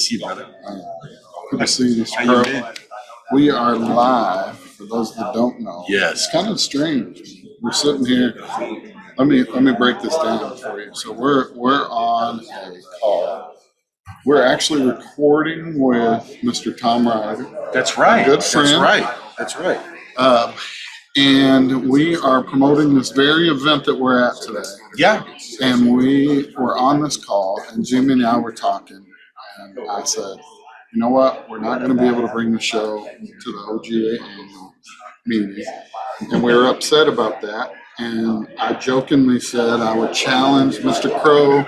see you, brother. Good to see you, How you Mr. been? Crow. We are live. For those that don't know, Yes. it's kind of strange. We're sitting here. Let me break this down for you. So we're on a call. We're actually recording with Mr. Tom Ryder. That's right. Good friend. That's right. And we are promoting this very event that we're at today. Yeah. And we were on this call, and Jimmy and I were talking, and I said, you know what? We're not going to be able to bring the show to the OGA annual meeting. And we were upset about that. And I jokingly said I would challenge Mr. Crow.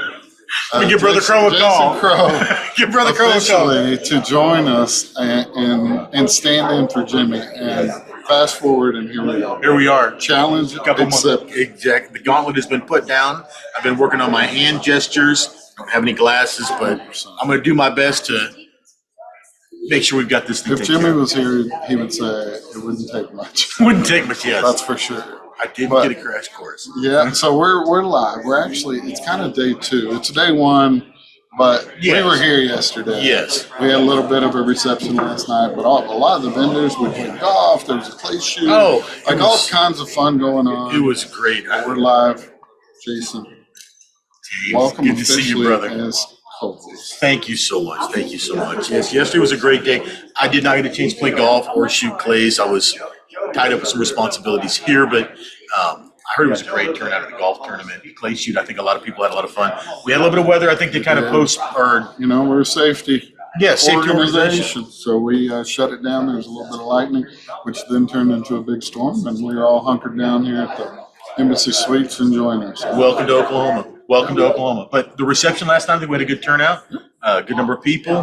Give Brother Crow a call. Give Brother Crow a call. To join us and stand in for Jimmy. And fast forward, and here we go. Here we are. Challenge accepted. Exactly. The gauntlet has been put down. I've been working on my hand gestures. I don't have any glasses, but I'm going to do my best to make sure we've got this thing. If Jimmy was here, he would say it wouldn't take much. Wouldn't take much, yes. That's for sure. I didn't get a crash course. Yeah, so we're live. We're actually, it's kind of day two. It's day one, but we were here yesterday. Yes. We had a little bit of a reception last night, but a lot of the vendors, we played golf, there was a clay shoot. Oh, all kinds of fun going on. It was great. We're live. Jason, welcome Good to see you, brother. as co-host. Thank you so much. Thank you so much. Yes, yesterday was a great day. I did not get a chance to play golf or shoot clays. I was tied up with some responsibilities here, but I heard it was a great turnout at the golf tournament. Clay shoot, I think a lot of people had a lot of fun. We had a little bit of weather. I think they kind of we're a safety safety organization. So we shut it down. There was a little bit of lightning, which then turned into a big storm, and we were all hunkered down here at the Embassy Suites enjoying ourselves. Welcome to Oklahoma. Welcome to Oklahoma. But the reception last night, I think we had a good turnout. Good number of people.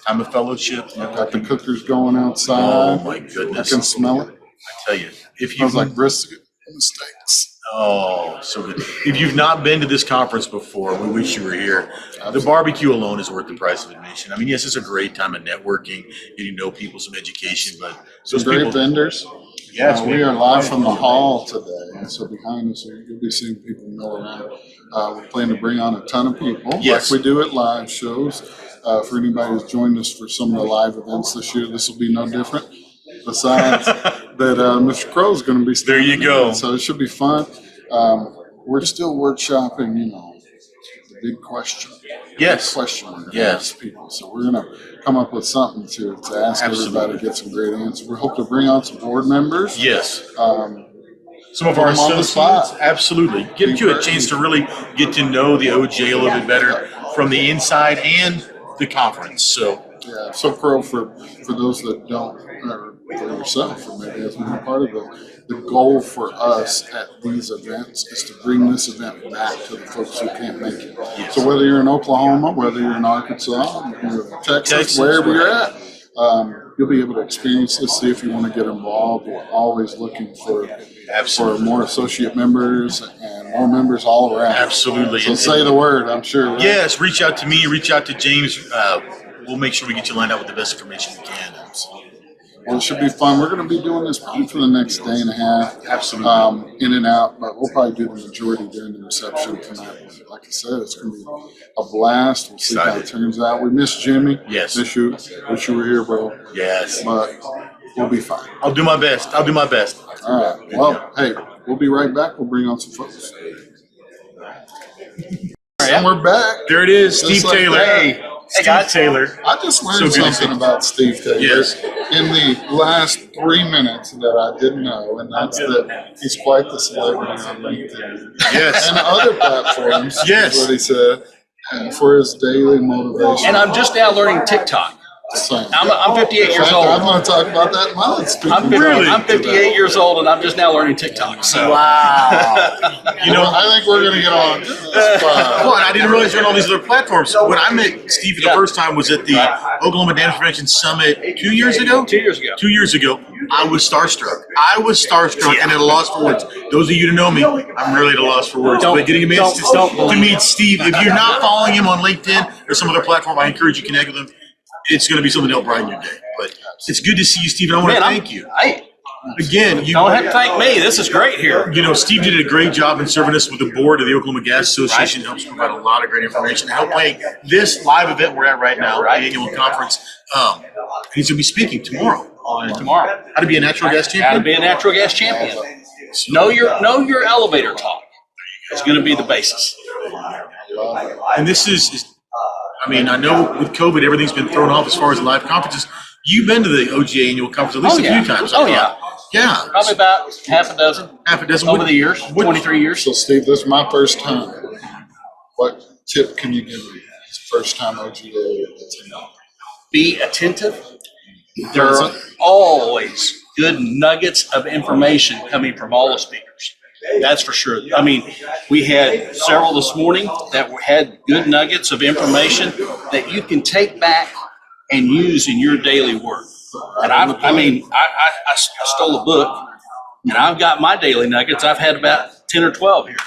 Time of fellowship. Got the cookers going outside. Oh my goodness! I can smell it. I tell you, if I you was like brisket in the States. Oh, so good. If you've not been to this conference before, we wish you were here. The barbecue alone is worth the price of admission. I mean, yes, it's a great time of networking, getting to know people, some education, but some great vendors. Yes, we are live from the hall today, and so behind us, you'll be seeing people mill around. We plan to bring on a ton of people, like we do at live shows. For anybody who's joined us for some of the live events this year, this will be no different. Besides that, Mr. Crow is going to be there. You go. So it should be fun. We're still workshopping, the big question. Yes. Question we're going to ask people. So we're going to come up with something to ask everybody to get some great answers. We hope to bring on some board members. Yes. Some of our associates. Absolutely. Give you a chance to really get to know the OJ a little bit better from the inside and the conference. So Crow, for those that don't, or for yourself, or maybe as a part of the goal for us at these events is to bring this event back to the folks who can't make it. Yes. So whether you're in Oklahoma, whether you're in Arkansas, Texas, wherever you're at, you'll be able to experience this, see if you want to get involved. We're always looking for more associate members and more members all around. Absolutely. So say the word, I'm sure. Right? Yes, reach out to me, reach out to James. We'll make sure we get you lined up with the best information we can. Well, it should be fun. We're going to be doing this probably for the next day and a half. Absolutely. In and out, but we'll probably do the majority during the reception tonight. Like I said, it's going to be a blast. We'll see how it turns out. We miss Jimmy. Yes. Wish you were here, bro. Yes. But we'll be fine. I'll do my best. All right. Well, hey, we'll be right back. We'll bring on some folks. And we're back. There it is, Steve Taylor. Hey, Steve Taylor. I just learned something about Steve Taylor in the last 3 minutes that I didn't know, and that's that he's quite the celebrity on LinkedIn. Yes. And other platforms. Yes. Is what he said. For his daily motivation. And I'm just now learning TikTok. I'm 58 years old. I'm going to talk about that in my I'm 58 years old, and I'm just now learning TikTok. So. Wow. I think we're going to get on. Well, and I didn't realize you're on all these other platforms. When I met Steve the first time was at the Oklahoma Dance Prevention Summit 2 years ago? 2 years ago. 2 years ago. I was starstruck. And at a loss for words. Those of you who know me, I'm really at a loss for words. But getting a chance to meet Steve, if you're not following him on LinkedIn or some other platform, I encourage you to connect with him. It's going to be something that'll brighten your day. But it's good to see you, Steve. I want to thank you. again, you Don't have to thank me. This is great here. You know, Steve did a great job in serving us with the board of the Oklahoma Gas Association. Helps provide a lot of great information. Help playing this live event we're at right now, the annual conference. He's going to be speaking tomorrow. How to be a natural gas champion. How to be a natural gas champion. Know your elevator talk. It's going to be the basis. And this is, I mean, I know with COVID, everything's been thrown off as far as live conferences. You've been to the OGA annual conference at least a few times. Yeah. Probably about half a dozen over the years, 23 years. So, Steve, this is my first time. What tip can you give me? It's the first time OGA. Be attentive. There are always good nuggets of information coming from all the speakers. That's for sure. I mean, we had several this morning that had good nuggets of information that you can take back and use in your daily work. And I stole a book, and I've got my daily nuggets. I've had about 10 or 12 here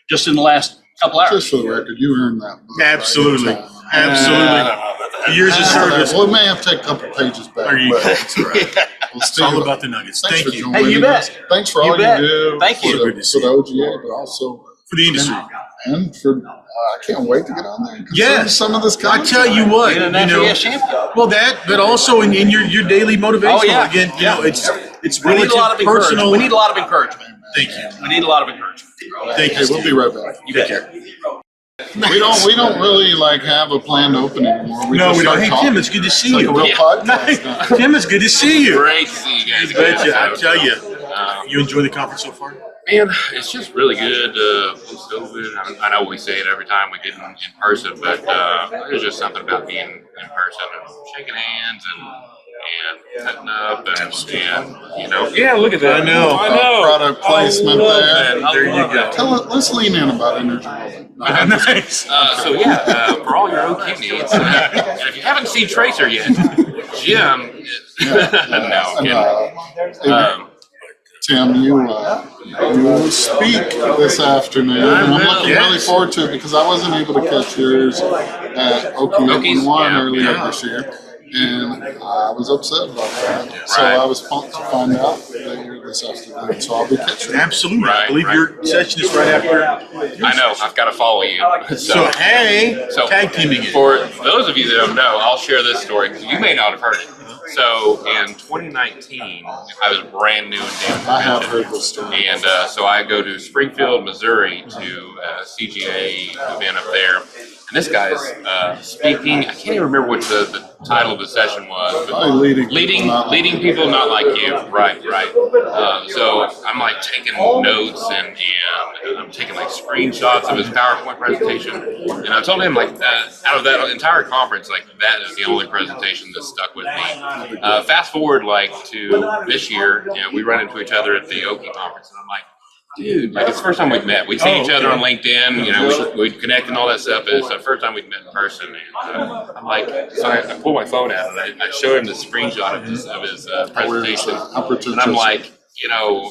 just in the last couple hours. Just for the record, you earned that book. Absolutely. Right? Absolutely. Years of service. Well, we may have to take a couple pages back. There you go. That's right. Well, It's all about the nuggets. Thank you. Hey, you bet. Thanks for all bet. you do. Thank you. For the OGA, but also For the industry. and for I can't wait to get on there. And consume Yes. some of this I content. tell you what, Being a you natural know, gas champion. well that, but also in your daily motivation. Oh, yeah. Again, you know, it's We need a lot of relative, personal. encouragement. We need a lot of encouragement. Thank you. We need a lot of encouragement. Thank Hey, you. we'll be right back. You bet. We don't really like have a planned opening anymore. No, just we don't. start Hey, talking. Tim, it's good to see It's like you. a real Yeah. podcast now. Tim, it's good to see you. Great to see you guys I bet again. you. I So, tell you. You enjoy the conference so far? man, it's just really good. Post-COVID, I know we say it every time we get in person, but there's just something about being in person and shaking hands and cutting up and you know. Yeah, look at that. I know. Product placement there. There you go. Let's lean in about energy. Nice. For all your OQ needs, and if you haven't seen Tracer yet, Jim is no kidding. Tim, you will speak this afternoon, and I'm looking really forward to it because I wasn't able to catch yours at Okies, One yeah, earlier yeah. this year, and I was upset about that. So Right. I was pumped to find out that you're this afternoon. So I'll be catching it. Absolutely. I Right, believe right. your session is right after. I know, I've got to follow you. So, hey, So, tag teaming it. for those of you that don't know, I'll share this story because you may not have heard it. So in 2019, I was brand new in data I have prevention. heard this story. And so I go to Springfield, Missouri to a CGA event up there. And this guy's speaking. I can't even remember what the title of the session was. But Probably leading people not like you. Right. So I'm like taking notes and I'm taking like screenshots of his PowerPoint presentation. And I told him like out of that entire conference, like that is the only presentation that stuck with me. Fast forward like to this year, you know, we run into each other at the Okie conference, and I'm like, dude, like it's the first time we've met. We'd seen each other on LinkedIn, you know, we'd connect and all that stuff, but it's the first time we've met in person. And I'm like, so I pull my phone out and I show him the screenshot of his presentation, and I'm like, you know,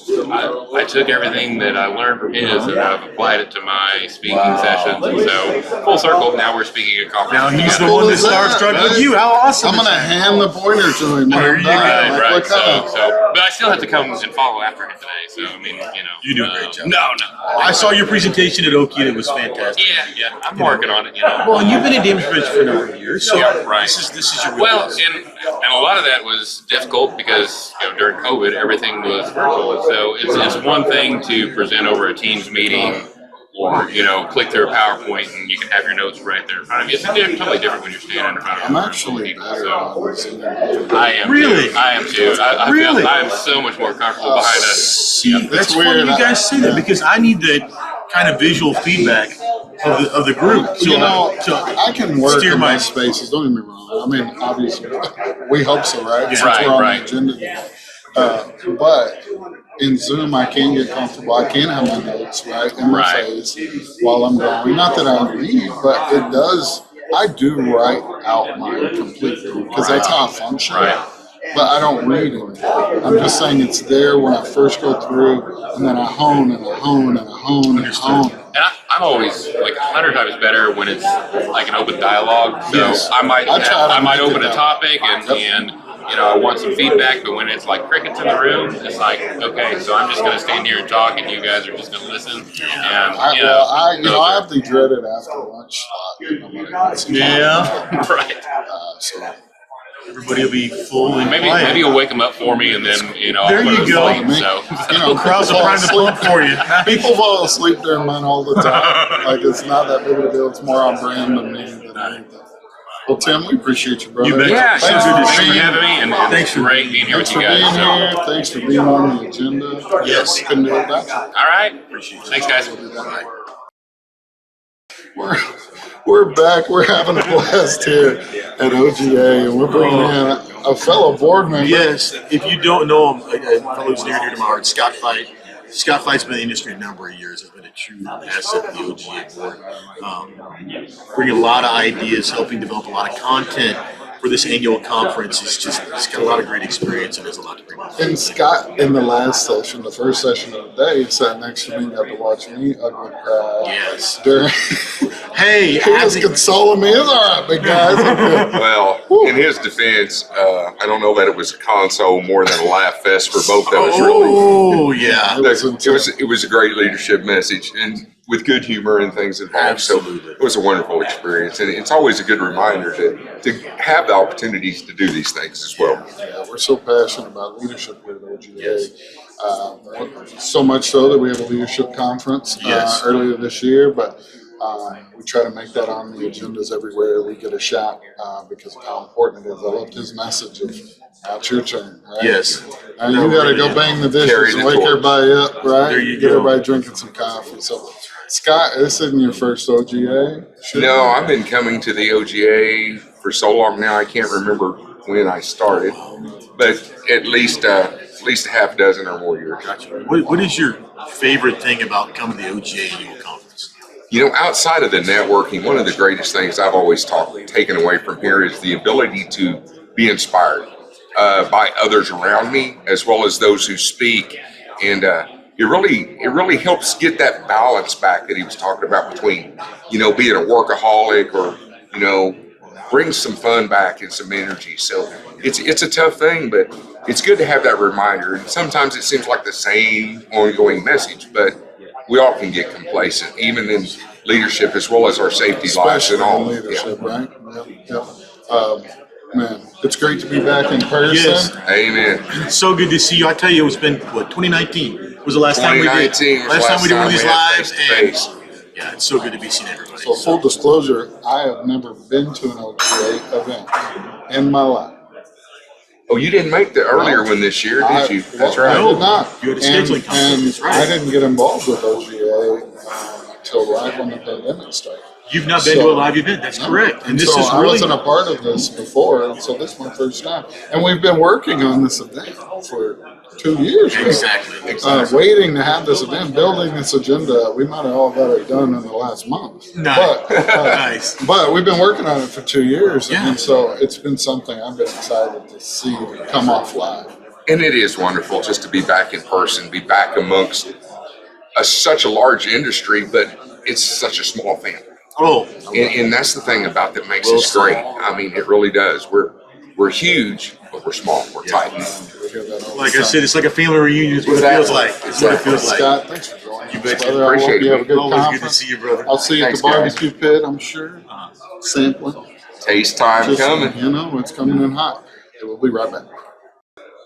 I took everything that I learned from his and I've applied it to my speaking sessions, and so full circle. Now we're speaking at conferences. Now he's the together. one that's starstruck with you. How awesome! I'm gonna hand the pointer to him. There you go. Right. So, but I still have to come and follow after him today. So I mean, you know, You do a great job. No. I saw your presentation at Okie and it was fantastic. Yeah. I'm working on it. You know. Well, and you've been in damage prevention for a number of years, so Yeah, right. this is your Well, wheelhouse. and a lot of that was difficult because during COVID everything was virtual. So it's one thing to present over a Teams meeting or click through a PowerPoint and you can have your notes right there in front of you. It's totally different when you're standing in front of I'm a actually people. better So on this. I am Really? too. I am too. I Really? feel I am so much more comfortable behind us. See, that's It's funny weird. you guys say that because I need that kind of visual feedback of the group. You know, to I can work steer in my- my spaces. Don't get me wrong. I mean, obviously, we hope so, right? Since Right, we're on right. the agenda today. But in Zoom, I can get comfortable. I can have my notes right in my Right. face while I'm going. Not that I read, but it does. I do write out mine completely because that's how I function. Right. But I don't read it. I'm just saying it's there when I first go through, and then I hone and I hone and I hone and I hone. And I'm always like 100 times better when it's like an open dialogue. So Yes. I might I try to open make it a that. topic and I want some feedback, but when it's like crickets in the room, it's like, okay, so I'm just going to stand here and talk, and you guys are just going to listen. And I have the dreaded after lunch slot. Nobody wants to talk. right. So Everybody will be full and Maybe quiet. you'll wake them up for me, and then I'll There put you them to go. sleep. So Crowds will prime the pump for you. people fall asleep during mine all the time. Like it's not that big of a deal. It's more on brand than me than anything. Well, Tim, we appreciate you, brother. You bet. yeah, Thanks thanks for for having me, and Thanks it's great being here with Thanks you for guys. being So, here. Thanks for being on the agenda. Yes. Couldn't do it without you. all right, thanks, guys. We're back. We're having a blast here at OGA, and we're bringing in a fellow board member. Yes, if you don't know him, a fellow who's near and dear to my heart, Scott Fight. Scott Fight's been in the industry a number of years. Has been a true asset to the OGA board. Bringing a lot of ideas, helping develop a lot of content for this annual conference. He's got a lot of great experience and has a lot to bring. And Scott, in the last session, the first session of the day, sat next to me and got to watch me ugly cry. Yes. During, Hey, he was consoling me. It's all right, big guys. I'm good. Well, in his defense, I don't know that it was a console more than a laugh fest for both of us, really. Oh, yeah. It was a great leadership message and with good humor and things involved. Absolutely. So it was a wonderful experience, and it's always a good reminder to have the opportunities to do these things as well. Yeah, we're so passionate about leadership here at OGA. Yes. So much so that we have a leadership conference Yes. earlier this year, but we try to make that on the agendas everywhere we get a shot because of how important it is. I loved his message of now it's your turn, right? Yes. And you got to go bang the Carry dishes the and wake torch. everybody up, right? There you Get go. everybody drinking some coffee. So, Scott, this isn't your first OGA? No, I've been coming to the OGA for so long now, I can't remember when I started, but at least a half dozen or more years. What is your favorite thing about coming to the OGA annual conference? Outside of the networking, one of the greatest things I've always taken away from here is the ability to be inspired by others around me, as well as those who speak. And it really helps get that balance back that he was talking about between, being a workaholic or, bring some fun back and some energy. So it's a tough thing, but it's good to have that reminder. And sometimes it seems like the same ongoing message, but we all can get complacent, even in leadership as well as our safety lives Especially and all. in leadership, right? Yep. Man, it's great to be back in person. Yes. Amen. It's so good to see you. I tell you, it's been, 2019 was the last time we did. 2019 was Last time we did one of these had lives. face-to-face. And yeah, it's so good to be seeing everybody. So full disclosure, I have never been to an OGA event in my life. Oh, you didn't make the earlier one this year, did you? That's right. I did not. You had a scheduling conflict, And that's right. I didn't get involved with OGA until right when the pandemic started. You've not been to a live event. That's correct. And this so is I really wasn't a part of this before, and so this is my first time. And we've been working on this event for 2 years. Really. exactly. Waiting to have this event, building this agenda. We might have all got it done in the last month. Nice. But, Nice. but we've been working on it for 2 years, Yeah. and so it's been something I've been excited to see come off live. And it is wonderful just to be back in person, be back amongst such a large industry, but it's such a small family. Oh, And that's the thing about that makes Well us said. great. I mean, it really does. We're huge, but we're small. We're tight. We hear that all the like I time. said, it's like a family reunion. It's what it feels like. It's what it feels like. Scott, thanks for joining You us, betcha. brother. I hope Appreciate you have a it. good Always good to conference. see you, brother. I'll see you at Thanks, the guys. barbecue pit, I'm sure. Sampling. Taste time Just, coming. it's coming in hot. Okay, we'll be right back.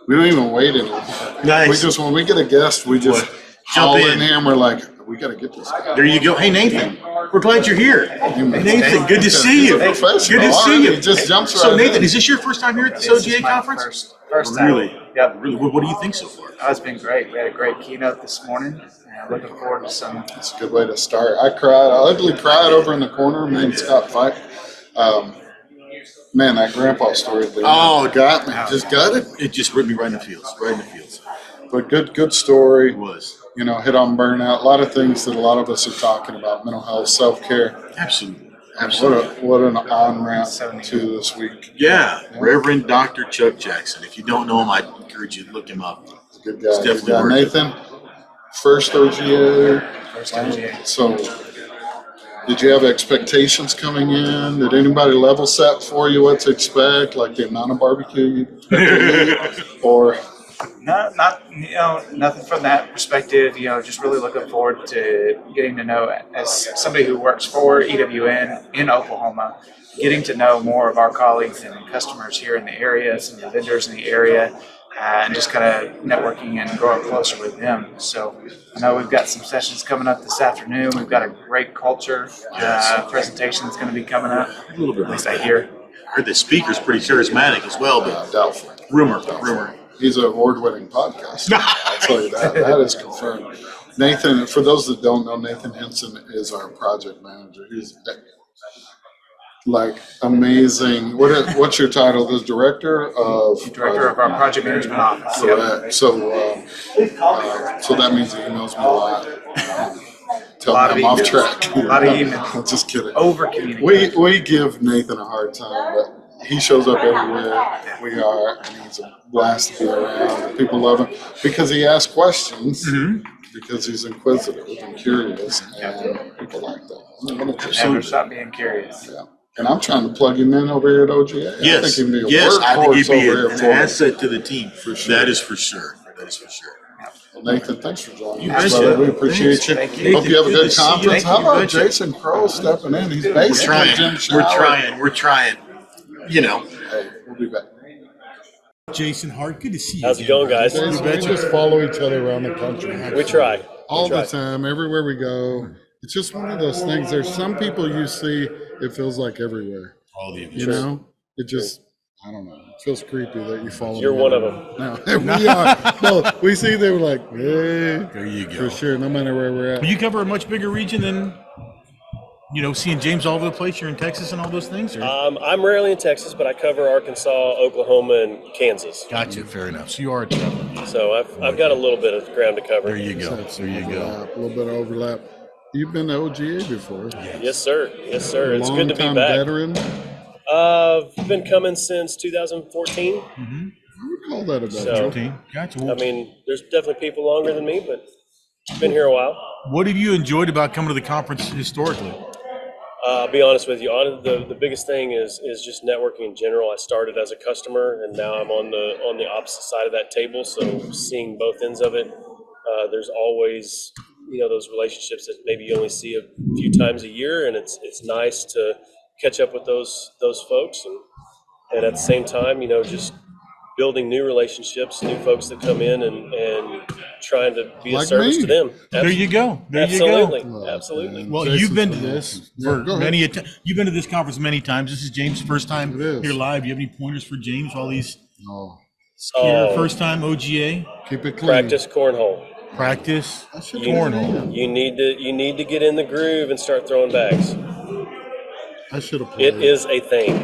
We don't even wait anymore. Nice. We just, when we get a guest, we just Jump haul in. in here and we're like, we got to get this guy. There you go. Hey, Nathan. We're glad you're here. Hey, Nathan, good to see He's you. a professional. Good to see you. He just jumps So, right Nathan, in. is this your first time here at this This is OGA my conference? First time. Really? Yep. Really? What do you think so far? Oh, it's been great. We had a great keynote this morning. And looking forward to some. That's a good way to start. I ugly cried over in the corner. Me and Scott fight. Man, that grandpa story there. Oh, got me. Just got it. It just ripped me right in the feels. Right in the feels. But good story. It was. Hit on burnout. A lot of things that a lot of us are talking about: mental health, self-care. Absolutely. And Absolutely. what an on-ramp to this week. Yeah. Reverend Dr. Chuck Jackson. If you don't know him, I encourage you to look him up. Good guy. It's Good definitely guy. worth it. Nathan, first OGA. First OGA. So Did you have expectations coming in? Did anybody level set for you what to expect, like the amount of barbecue you expect to eat? Or No, not nothing from that perspective. Just really looking forward to getting to know, as somebody who works for EWN in Oklahoma, getting to know more of our colleagues and customers here in the area, some of the vendors in the area, and just kind of networking and growing closer with them. So I know we've got some sessions coming up this afternoon. We've got a great culture presentation that's going to be coming up. A little bit. At least I hear. I heard the speaker's pretty charismatic as well, but doubtful. rumor. He's an award-winning podcaster. I'll tell you that. That is confirmed. Nathan, for those that don't know, Nathan Henson is our project manager. He's like amazing. What's your title? The director of Our project management office. Yep. Correct. So that means he emails me a lot. Tell me I'm off track. A lot of emails. I'm just kidding. Over communication. We give Nathan a hard time, but he shows up everywhere we are, and he's a blast to be around. And people love him because he asks questions, because he's inquisitive and curious, and people like that. Never stop being curious. Yeah. And I'm trying to plug him in over here at OGA. Yes, I think he'd be a I think he'd workhorse be over here an for us. asset to the team. For sure. That is for sure. Well, Nathan, thanks for joining You us, betcha. brother. We appreciate Thanks. you. Thank you. Hope you have a Good good to see you. conference. Thank you. How about You betcha. Jason Crow stepping in? He's basically Jim Shower. We're trying. You know. Hey, we'll be back. Jason Hart, good to see you. How's it going, guys? Jason, we just follow each other around the country. We try. All the time, everywhere we go. It's just one of those things. There's some people you see, it feels like everywhere. All the You know? It just, I don't know. It feels creepy that you follow You're me one of everywhere. them. No, we are. No, we see them like, hey. There you go. For sure, no matter where we're at. You cover a much bigger region than, seeing James all over the place. You're in Texas and all those things? Or? I'm rarely in Texas, but I cover Arkansas, Oklahoma, and Kansas. Gotcha. Fair enough. So you are a traveler. So I've got a little bit of ground to cover. There you go. There you go. A little bit of overlap. You've been to OGA before. Yes, sir. Yes, sir. It's good to be Long-time back. veteran. I've been coming since 2014. I would call that about So- you. Gotcha. I mean, there's definitely people longer than me, but been here a while. What have you enjoyed about coming to the conference historically? I'll be honest with you. The biggest thing is just networking in general. I started as a customer, and now I'm on the opposite side of that table. So seeing both ends of it, there's always those relationships that maybe you only see a few times a year, and it's nice to catch up with those folks, and at the same time, just building new relationships, new folks that come in and trying to be Like a service me. to them. There you go. There you Absolutely. go. Absolutely. Well, Jason's you've been to the this best. Yeah, go ahead. you've been to this conference many times. This is James' first time It is. here live. Do you have any pointers for James while he's Oh, here? Oh. First time OGA keep it clean. Practice cornhole. practice. I should Cornhole. You need to get in the groove and start throwing bags. I should have played. It is a thing.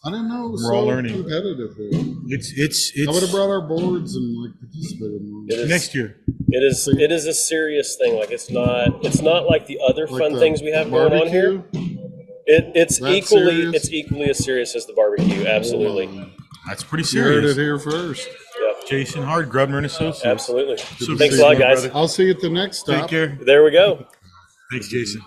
I didn't know it was We're all so learning. competitive here. It's I would have brought our boards and participated more. It is, next year. It is a serious thing. Like it's not like the other Like fun the things we have going on here. barbecue? It's That equally serious? it's equally as serious as the barbecue. Absolutely. That's pretty You heard it serious. here first. Yep. Jason Hart, Grubner and Associates. Absolutely. So Thanks good a lot, to see you, guys. brother. I'll see you at the next stop. Take care. There we go. Thanks, Jason.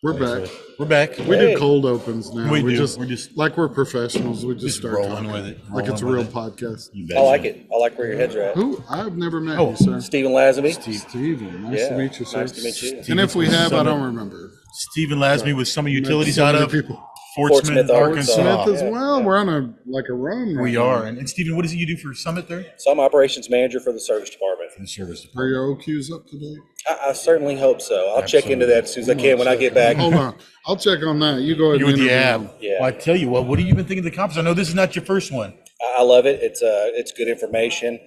We're back. We're back. We Hey. do cold opens now. We do. Just, We're just- like we're professionals. We just Just start rolling talking. with it. Like it's a Rolling real with podcast. You I like betcha. it. I like where your head's at. Who? I've never met Oh. you, sir. Stephen Lasby. Steven. Nice Yeah, to meet you, sir. nice to meet you. And if we have, I Summit. don't remember. Stephen Lasby with Summer Utilities So out many of people. Fort Fort Smith, Smith, Arkansas. Arkansas. Smith as Yeah. well. We're on a run. We right are. now. And Stephen, what is it you do for Summit there? So I'm operations manager for the service department. In the service Are your OQs up to date? I certainly hope so. I'll check into that as soon as I can when I get back. Hold on. I'll check on that. You go ahead You and with the interview app. them. Yeah. Well, I tell you what have you been thinking of the conference? I know this is not your first one. I love it. It's good information,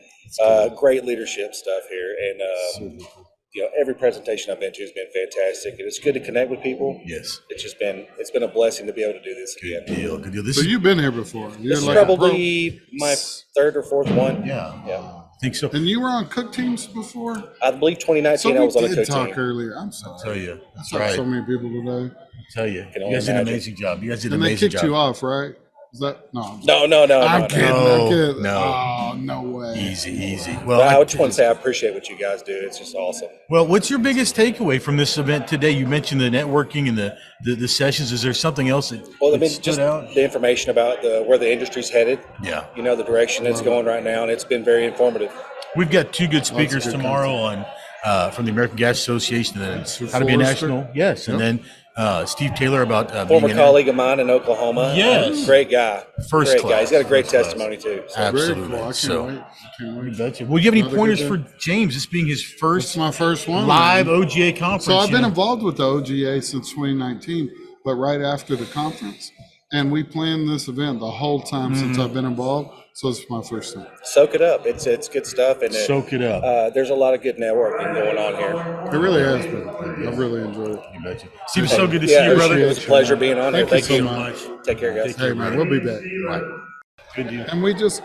great leadership stuff here, and every presentation I've been to has been fantastic. And it's good to connect with people. Yes. It's been a blessing to be able to do this Good again. deal. Good deal. This So is, you've been here before. You're This is like a probably my third or fourth one. yeah. Yeah. I think so. pro. And you were on cook teams before? I believe 2019 So I we was on a did cook talk team. earlier. I'm sorry. I'll tell you. I That's talked to right. so many people today. I'll tell you. Can You only guys did an imagine. amazing job. You guys did an And they amazing kicked job. you off, right? Is that no? No. I'm kidding. I'm kidding. No. Oh, no way. Easy. But Well, I just want to say I appreciate what you guys do. It's just awesome. well, what's your biggest takeaway from this event today? You mentioned the networking and the sessions. Is there something else that, Well, I that mean, stood just out? the information about where the industry's headed. Yeah. You know, the direction it's going right now, and it's been very informative. We've got two good speakers good tomorrow on from the American Gas Association and then how to be a Forrester. national. Yes, and then Steve Taylor about Former being colleague of mine in Oklahoma. Yes. Great guy. First Great class. guy. He's got a great First class. testimony, too. So. Absolutely. Very cool. I can't So, wait. Can't wait. betcha. Well, do you have any Another pointers good for day. James? This being his first It's my first one. live man. OGA conference. So I've you been know? involved with the OGA since 2019, but right after the conference, and we planned this event the whole time since I've been involved. So it's my first time. Soak it up. It's good stuff. And Soak it up. There's a lot of good networking going on here. It really has been. I've really enjoyed it. You betcha. Steve, it's so good to Yeah, see you, brother. It was a pleasure being on here. Thank Thank you you. so much. Take care, guys. Hey man, we'll be back. Good deal. And we just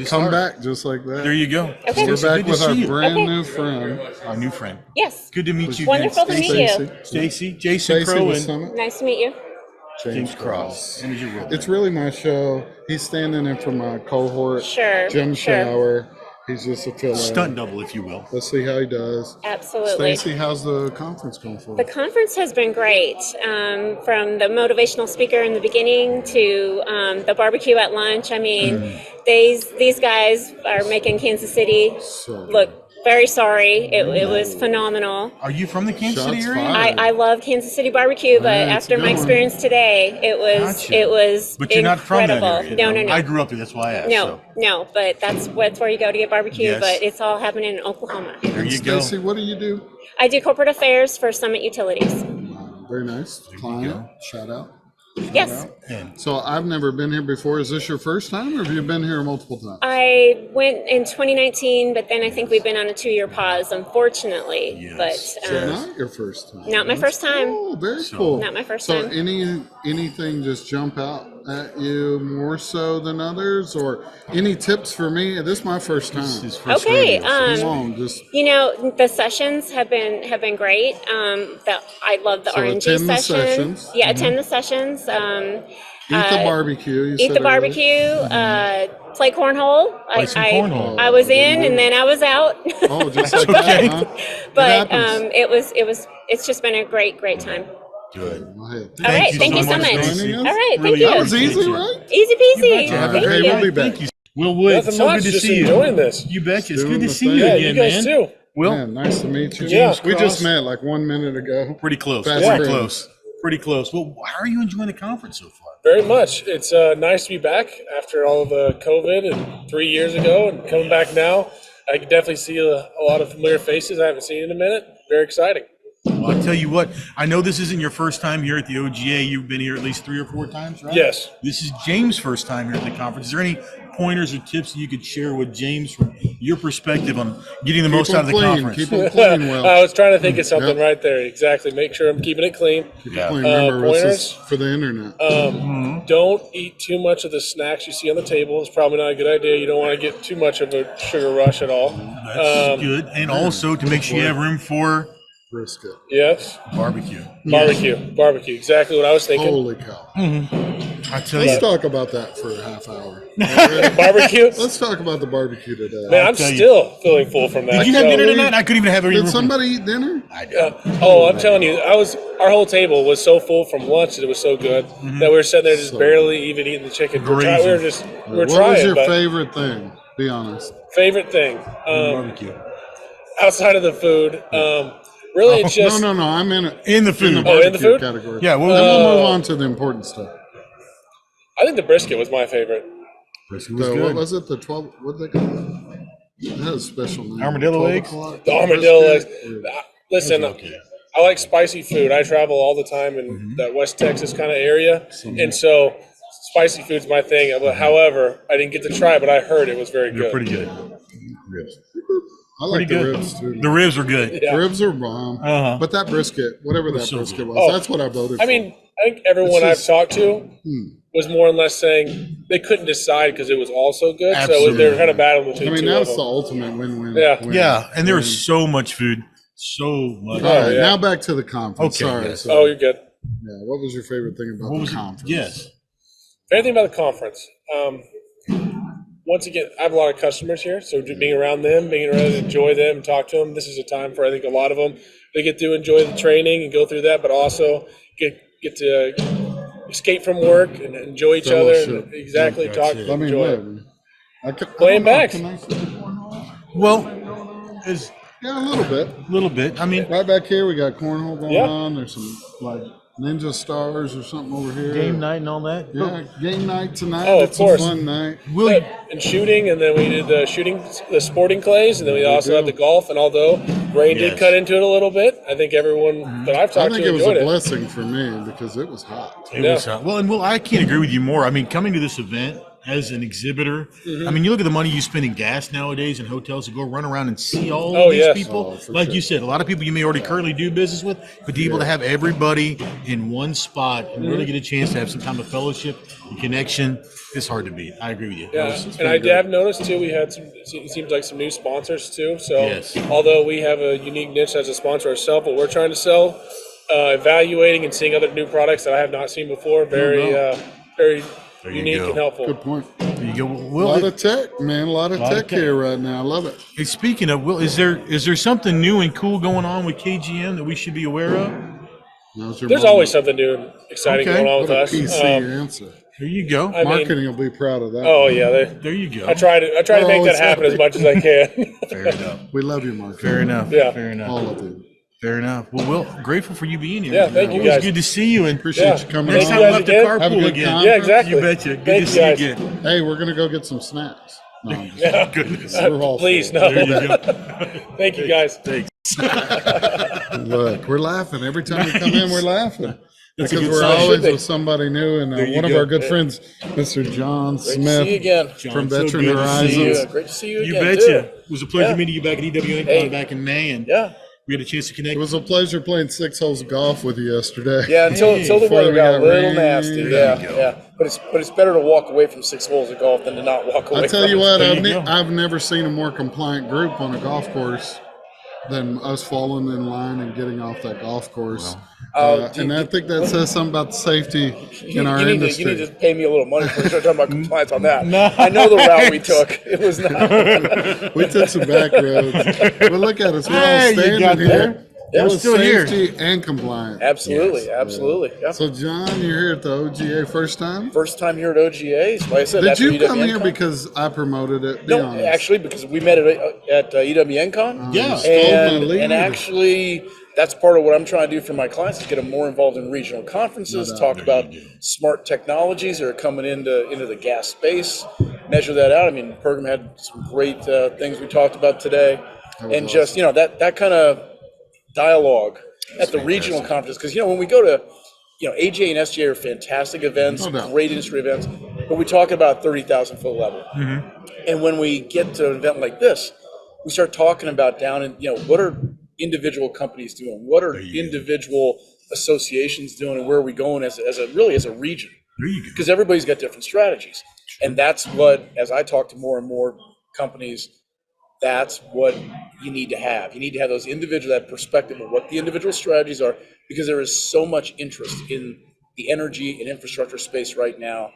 come back just like that. There you go. Okay. We're Stacey, back good to with our see you. brand Okay. new friend, Our new friend. Yes. Good to meet you. Wonderful to meet you. Stacy. Stacy, Jason Stacy Crow, with and Summit. Nice to meet you. James Cross. And your real It's really my show. He's standing in for my cohort, Sure. Jim sure. Shower. He's just a fill-in. stunt double, if you will. Let's see how he does. Absolutely. Stacy, how's the conference going for The you? conference has been great, from the motivational speaker in the beginning to the barbecue at lunch. I mean, these guys are making Kansas City So look very sorry. It was phenomenal. Are you from the Kansas City Shots area? fired. I love Kansas City barbecue, but Yeah, it's a after good my one. experience today, it was But you're not from that incredible. area. No. I grew up there. That's why I asked. No, but that's where you go to get barbecue. Yes. But it's all happening in Oklahoma. There you go. Stacy, what do you do? I do corporate affairs for Summit Utilities. Very nice. Client, shout out. Yes. And So I've never been here before. Is this your first time or have you been here multiple times? I went in 2019, but then I think we've been on a 2-year pause, unfortunately. Yes. But So not your first time. not my first time. Oh, very cool. Not my first so time. anything just jump out at you more so than others, or any tips for me? This is my first time. this is first Okay, radio, so- Come on, just you know, the sessions have been great. I love the So RNG attend the session. sessions. Yeah, attend the sessions. eat the barbecue. You Eat said the earlier. barbecue. Play cornhole. Play some cornhole. I was in and then I was out. Oh, just like Okay. that, huh? But happens. it's just been a great time. Good. Well, hey, All right, thank you so much. Joining us. All right, thank Really you. That was easy, appreciate right? Easy peasy. All right, Thank hey, you. we'll be back. Thank you. Will Wood, Nothing so much, good to just see you. enjoying this. You betcha. It's Doing good to the see you thing. Yeah, again, you guys man. too. Will, Man, nice to meet you. Yeah. We just Cross. met like 1 minute ago. pretty close. Fast Pretty friends. close. Pretty close. Well, how are you enjoying the conference so far? Very much. It's nice to be back after all of the COVID and 3 years ago, and coming back now. I can definitely see a lot of familiar faces I haven't seen in a minute. Very exciting. Well, I'll tell you what, I know this isn't your first time here at the OGA. You've been here at least 3 or 4 times, right? Yes. This is James' first time here at the conference. Is there any pointers or tips that you could share with James from your perspective on getting the most out of the Keep 'em conference? Keep them clean, Will. I was trying to think of something Yep. right there. Exactly. Make sure I'm keeping it clean. Keep Yeah. it clean. Remember, this pointers? is for the internet. Don't eat too much of the snacks you see on the table. It's probably not a good idea. You don't want to get too much of a sugar rush at all. That's good. And also to make sure you have room for Brisket. Yes. barbecue. Barbecue. Exactly what I was thinking. Holy cow. I tell Let's you, talk about that for a half hour. Barbecue. Let's talk about the barbecue today. Man, I'm tell you. still feeling full from that. did you have So- dinner tonight? I couldn't even have any Did room. somebody eat dinner? I did. Oh, I'm telling you, our whole table was so full from lunch that it was so good that we were sitting there just So barely even eating the chicken. We were Grazing. What trying. was your but favorite thing? Be honest. favorite thing Barbecue. outside of the food? Really, it's just No. I'm in In the food. the Oh, barbecue in the food? category. Yeah, well, Then we'll move on to the important stuff. I think the brisket was my favorite. brisket was What good. was it? The 12? What did they call it? It had a special name. Armadillo 12 eggs? o'clock The armadillo eggs. brisket? Listen, I like spicy food. I travel all the time in that West Texas kind of area, and so spicy food's my thing. But however, I didn't get to try it, but I heard it was very They're good. pretty good. Ribs. I like Pretty the good. ribs too. The ribs were good. Yeah. Ribs are bomb. Uh-huh. But that brisket, whatever that so brisket good. was, Oh, that's what I voted I for. mean, I think everyone It's just- I've talked to was more or less saying they couldn't decide because it was all so good. So Absolutely. they were kind of battling between I mean, two of that's the them. ultimate win-win. Yeah. win. Yeah, and there Win. was so much food. So much. All right, yeah. now back to the conference. Okay, Sorry. yes. So, Oh, you're good. yeah, what was your favorite thing about What the was it? conference? Yes. Anything about the conference. Once again, I have a lot of customers here, so being around them, being around to enjoy them, and talk to them. This is a time for I think a lot of them they get to enjoy the training and go through that, but also get to escape from work and enjoy each other. And exactly, Yeah, talk, it. I mean, enjoy it. look, I Playing don't know, bags. can I see the cornhole? Well, is Yeah, a little bit. a little bit. I mean, Right back here, we got cornhole going Yeah. on. There's some like Ninja Stars or something over here. game night and all that. Yeah, game night tonight. Oh, of it's course. a fun night. Will you, And shooting, and then we did the sporting clays, and then we also had the golf. And although rain did Yes. cut into it a little bit, I think everyone that I've I talked think to it was enjoyed a it. blessing for me because it was hot. it was well, and Will, I can't agree with you more. I mean, coming to this event as an exhibitor, I mean, you look at the money you spend in gas nowadays in hotels to go run around and see all Oh, of these yes. people. Oh, for Like sure. you said, a lot of people you may already currently do business with, but to be able to have everybody in one spot and really get a chance to have some kind of fellowship and connection, it's hard to beat. I agree with you. Yeah, and I have noticed too. We had it seems like some new sponsors too. So Yes. although we have a unique niche as a sponsor ourselves, but we're trying to sell, evaluating and seeing other new products that I have not seen before. Very There you unique go. and helpful. Good point. There you go. A Will, lot of tech, man. A lot of tech here right now. I love it. hey, speaking of Will, is there something new and cool going on with KGM that we should be aware of? Now's your There's moment. always something new and exciting Okay. going on What with a us. PC answer. There you go. I mean, Marketing will be proud of that. oh yeah, There you go. I try to We're make always that happen happy. as much as I can. Fair enough. We love you, Mark. Fair enough. Yeah. Fair enough. All of you. Fair enough. Well, Will, grateful for you being here. Yeah, thank you, Always guys. good to see you. And Appreciate Yeah. you coming next on. time you we'll guys have to again. Have a carpool good again. conference. Yeah, exactly. You betcha. Good Thank to you, see you guys. again. Hey, we're gonna go get some snacks. No, I'm just Yeah. Goodness. We're all Please, full. no. There you go. Thank you, guys. Thanks. Look, we're laughing every time we come in. We're laughing That's a because good we're sign. always Should be. with somebody new. And There you one of go. our good friends, Mr. John Great to see you Smith again. John, from so Veteran good to see you. Horizons. Great to see you You again. betcha. Too. It was a pleasure Yeah. meeting you back at EWN Hey. back in May, and Yeah. we had a chance to connect. It was a pleasure playing 6 holes of golf with you yesterday. Yeah, until Hey, the before weather we got a got little rain. nasty. There Yeah, you go. yeah. But it's better to walk away from 6 holes of golf than to not walk away. I tell from you it. what, There you go. I've never seen a more compliant group on a golf course than us falling in line and getting off that golf course. And I think that says something about the safety in our industry. You need to pay me a little money for start talking about compliance on that. I know the route we took. It was not. We took some back roads. But look at us. We're Hey, all you standing got here. there. That We're was still here. safety and compliant. Absolutely, Yes. absolutely. Yeah. So, John, you're here at the OGA first time? First time here at OGA. Like I said, Did that's you where come EWN here Con. because I promoted it? Be No, honest. actually, because we met at EWN Con. Yeah. Stole my And, lead. and actually, that's part of what I'm trying to do for my clients is get them more involved in regional conferences, No doubt. talk about smart technologies that are coming into the gas space, measure that out. I mean, the program had some great things we talked about today, That was and just that kind of dialogue at the regional conferences. Because when we go to AJ and SJ are fantastic events, No doubt. great industry events, but we talk about 30,000-foot level. And when we get to an event like this, we start talking about down in, what are individual companies doing? What are individual associations doing? And where are we going as a region? There you go. Because everybody's got different strategies. And that's what, as I talk to more and more companies, that's what you need to have. You need to have those that perspective of what the individual strategies are, because there is so much interest in the energy and infrastructure space right now.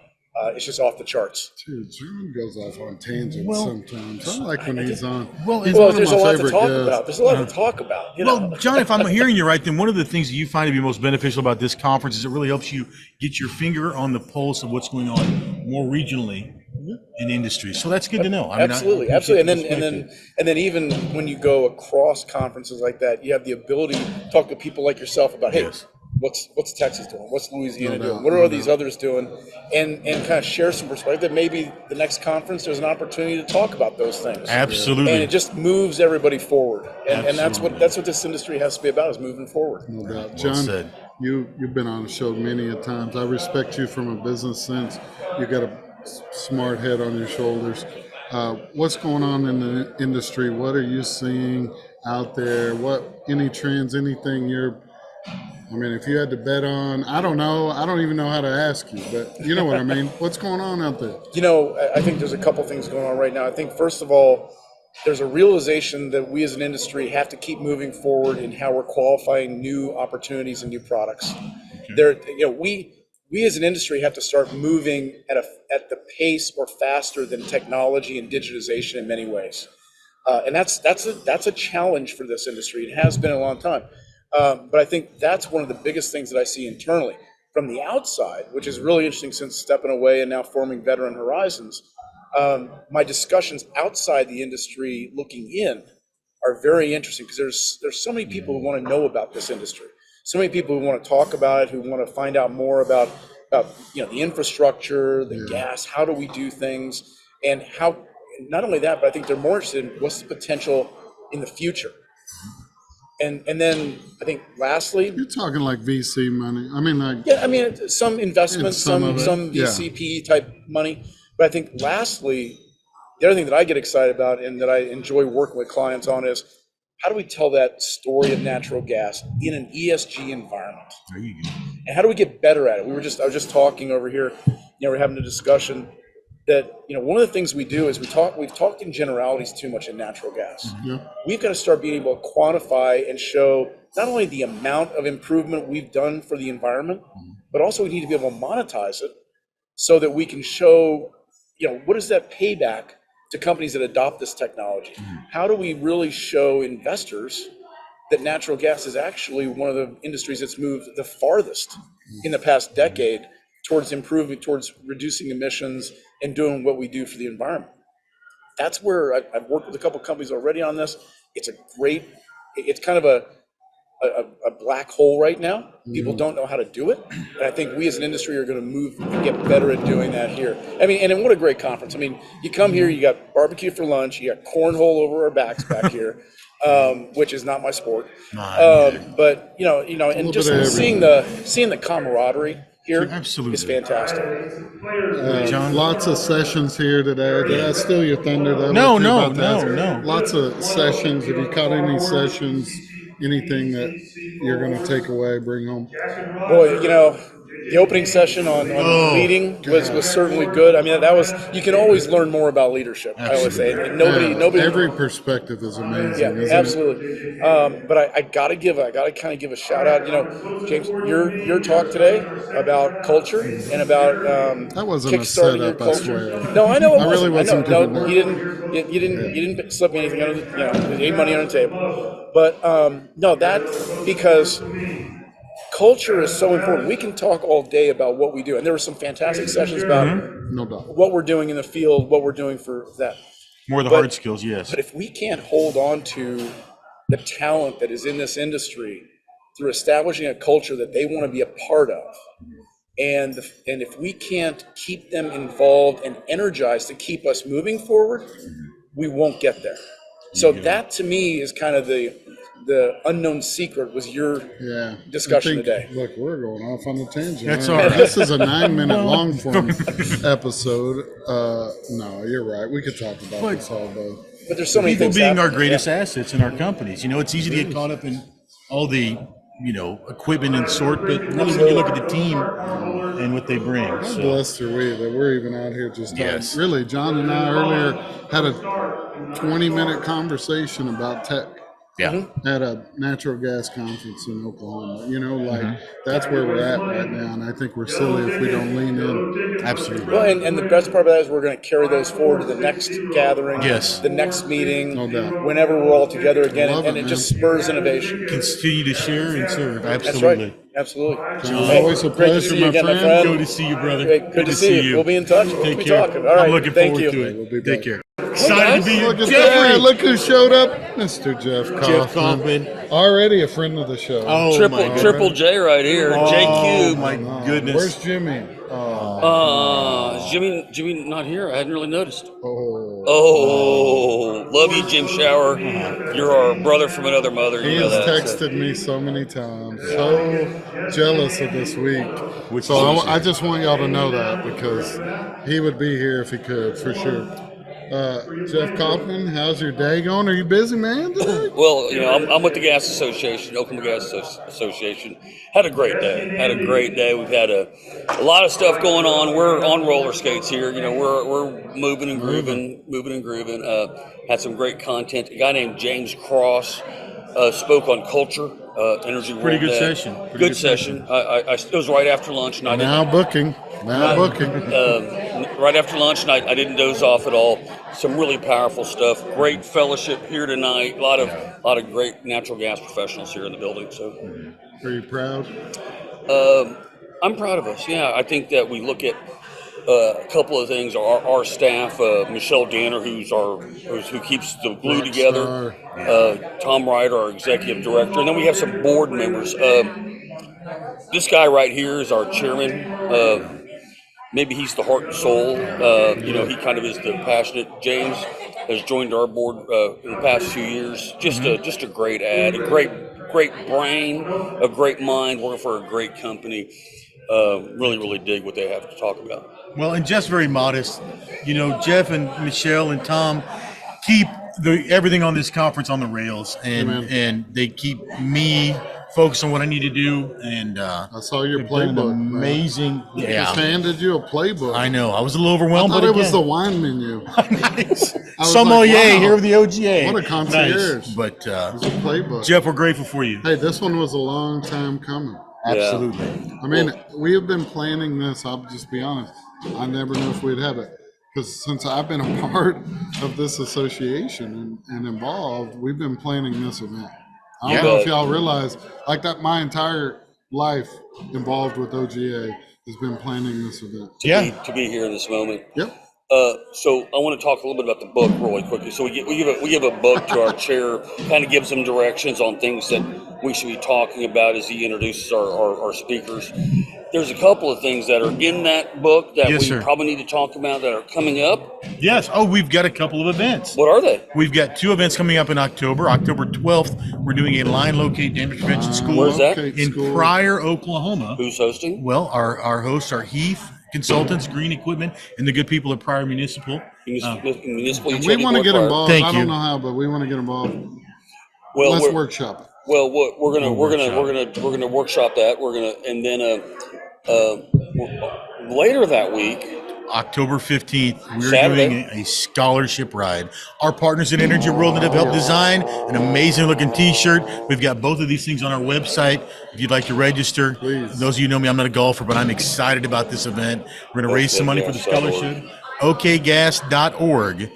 It's just off the charts. Dude, John goes off on tangents Well, sometimes. I like when he's on. Well, He's it's- one of There's my a lot to favorite talk guests. about. There's a lot to talk about. Well, John, if I'm hearing you right, then one of the things that you find to be most beneficial about this conference is it really helps you get your finger on the pulse of what's going on more regionally in industry. So that's good to know. I mean, Absolutely, I appreciate absolutely. the perspective. And then even when you go across conferences like that, you have the ability to talk to people like yourself about, hey, Yes. what's Texas doing? What's Louisiana No doing? doubt, What are no all these doubt. others doing? And kind of share some perspective. Maybe the next conference there's an opportunity to talk about those things. Absolutely. And it just moves everybody forward. And that's what this industry has to be about, is moving forward. No doubt. Well John, said. you've been on the show many a times. I respect you from a business sense. You got a smart head on your shoulders. What's going on in the industry? What are you seeing out there? Any trends, anything if you had to bet on, I don't know. I don't even know how to ask you, but you know what I mean. What's going on out there? I think there's a couple things going on right now. I think, first of all, there's a realization that we as an industry have to keep moving forward in how we're qualifying new opportunities and new products. We we as an industry have to start moving at the pace or faster than technology and digitization in many ways. And that's a challenge for this industry. It has been a long time. But I think that's one of the biggest things that I see internally. From the outside, which is really interesting since stepping away and now forming Veteran Horizons, my discussions outside the industry looking in are very interesting because there's so many people who want to know about this industry. So many people who want to talk about it, who want to find out more about the infrastructure, the gas, how do we do things, and how. Not only that, but I think they're more interested in what's the potential in the future. And then I think lastly, You're talking like VC money. I mean, like yeah, I mean some investments, some of it, VCP type money. But I think lastly, the other thing that I get excited about and that I enjoy working with clients on is how do we tell that story of natural gas in an ESG environment? There you go. And how do we get better at it? I was just talking over here, we're having a discussion that, one of the things we do is we've talked in generalities too much in natural gas. Yeah. We've got to start being able to quantify and show not only the amount of improvement we've done for the environment, but also we need to be able to monetize it so that we can show, what is that payback to companies that adopt this technology? How do we really show investors that natural gas is actually one of the industries that's moved the farthest in the past decade towards improving, towards reducing emissions and doing what we do for the environment? That's where I've worked with a couple of companies already on this. It's kind of a black hole right now. People don't know how to do it. And I think we as an industry are going to move and get better at doing that here. I mean, and what a great conference. I mean, you come here, you got barbecue for lunch, you got cornhole over our backs back here, which is not my sport. But, and just seeing the camaraderie here Absolutely. is fantastic. John? Lots of sessions here today. Did I steal your thunder though? No, What you no, about to ask? no. Lots of sessions. Have you caught any sessions? Anything that you're going to take away, bring home? Boy, the opening session on leading was certainly good. I mean, you can always learn more about leadership. Absolutely. I always say, and nobody. Every perspective is amazing. Yeah, isn't absolutely. But I gotta kind of give a shout out. James, your talk today about culture and about That wasn't a kickstarting your setup, I culture. swear. No, I know it I really wasn't No, doing that. you didn't slip me anything under. There's any money on the table. But no, that because culture is so important. We can talk all day about what we do, and there were some fantastic sessions about No doubt. what we're doing in the field, what we're doing for that. More of the hard skills, yes. But if we can't hold on to the talent that is in this industry through establishing a culture that they want to be a part of, and if we can't keep them involved and energized to keep us moving forward, we won't get there. So that to me is kind of the unknown secret was your discussion today. Look, we're going off on a tangent. That's all right. This is a 9-minute long form episode. No, you're right. We could talk about this all day. But there's so many People things being our happening. greatest assets in our companies. It's easy to get caught up in all the, equipment and sort, but really when you look at the team and what they bring. How So, blessed are we that we're even out here just talking? Yes. Really, John and I earlier had a 20-minute conversation about tech. yeah. At a natural gas conference in Oklahoma. That's where we're at right now, and I think we're silly if we don't lean in. Absolutely. Well, and the best part of that is we're going to carry those forward to the next gathering, Yes. the next meeting, No doubt. whenever we're all together again, Love and it, it just man. spurs innovation. Continue to share and serve. That's Absolutely. right. Absolutely. John, Hey, always a great to pleasure, see you my again, my friend. friend. Good to see you, brother. Great. Good to see you. We'll be in touch. We'll Take be care. talking. All right. I'm looking Thank forward you. to it. We'll be Take back. care. Excited to be Look here. at Jeffrey. that. Look who showed up. Mr. Jeff Kaufman. Kaufman. Already a friend of the show. Oh, my goodness. Triple J right here. Oh, JQ. my goodness. Where's Jimmy? Is Jimmy not here? I hadn't really noticed. Oh. Oh, love you, Jim Shower. You're our brother from another mother. He You know has that. So. texted me so many times. So jealous of this week. Which So is I just want y'all to know that because he would be here if he could, for sure. Jeff Kaufman, how's your day going? Are you busy, man, today? Well, I'm with the Gas Association, Oklahoma Gas Association. Had a great day. We've had a lot of stuff going on. We're on roller skates here. We're moving and grooving. Had some great content. A guy named James Cross spoke on culture. Energy Pretty World good Day. session. Pretty Good good session. It was right after lunch, and I didn't. Now booking. Right after lunch, and I didn't doze off at all. Some really powerful stuff. Great fellowship here tonight. A lot of great natural gas professionals here in the building. So, Are you proud? I'm proud of us. Yeah, I think that we look at a couple of things. Our staff, Michelle Danner, who keeps the glue together. Tom Ryder, our executive director, and then we have some board members. This guy right here is our chairman. Maybe he's the heart and soul. He kind of is the passionate. James has joined our board in the past few years. Just a great ad, a great brain, a great mind, working for a great company. Really dig what they have to talk about. Well, and Jeff's very modest. Jeff and Michelle and Tom keep everything on this conference on the rails, and they keep me focused on what I need to do. And I saw your they've done an playbook. amazing. Man. Yeah, Just handed you a playbook. I know. I was a little overwhelmed. I thought but it was again, the wine menu. nice. was Sommelier like, wow, here with the OGA. What a concierge. Nice. But It was a playbook. Jeff, we're grateful for you. Hey, this one was a long time coming. Absolutely. I mean, we have been planning this. I'll just be honest. I never knew if we'd have it. Because since I've been a part of this association and involved, we've been planning this event. I don't know if y'all realize, like that, my entire life involved with OGA has been planning this event. To be here in this moment. Yep. So I want to talk a little bit about the book really quickly. So we give a book to our chair, kind of gives them directions on things that we should be talking about as he introduces our speakers. There's a couple of things that are in that book that we probably need to talk about that are coming up. Yes. Oh, we've got a couple of events. What are they? We've got 2 events coming up in October. October 12th, we're doing a line locate damage prevention school. Where's that? In Pryor, Oklahoma. Who's hosting? Well, our hosts are Heath Consultants, Green Equipment, and the good people at Pryor Municipal. Municipal. We want to get involved. Thank I you. don't know how, but we want to get involved. Well, let's workshop it. Well, we're gonna workshop that. And then later that week, October 15th, we're Saturday. doing a scholarship ride. Our partners at Energy World that have helped design an amazing looking t-shirt. We've got both of these things on our website. If you'd like to register, Please. Those of you who know me, I'm not a golfer, but I'm excited about this event. We're going to raise some money for the scholarship. okgas.org.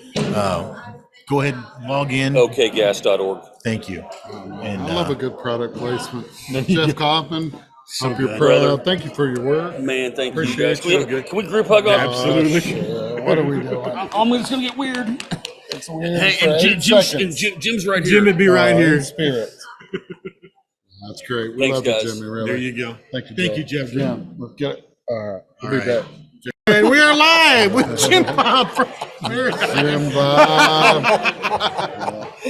Go ahead, log in. okgas.org. Thank you. And I love a good product placement. Jeff Kaufman, hope you're brother. proud. Thank you for your work. Man, thank you Appreciate guys. Can we group hug on? Absolutely. What are we doing? It's gonna get weird. It's weird. Hey, and Jim's right here. Jim would be right here. Spirit. That's great. We Thanks, love guys. you, Jimmy. Really. There you go. Thank you, Jeff. Jim. Let's get it. All right. We'll be All right. back. And we are live with Jim Bob from Jim Bob.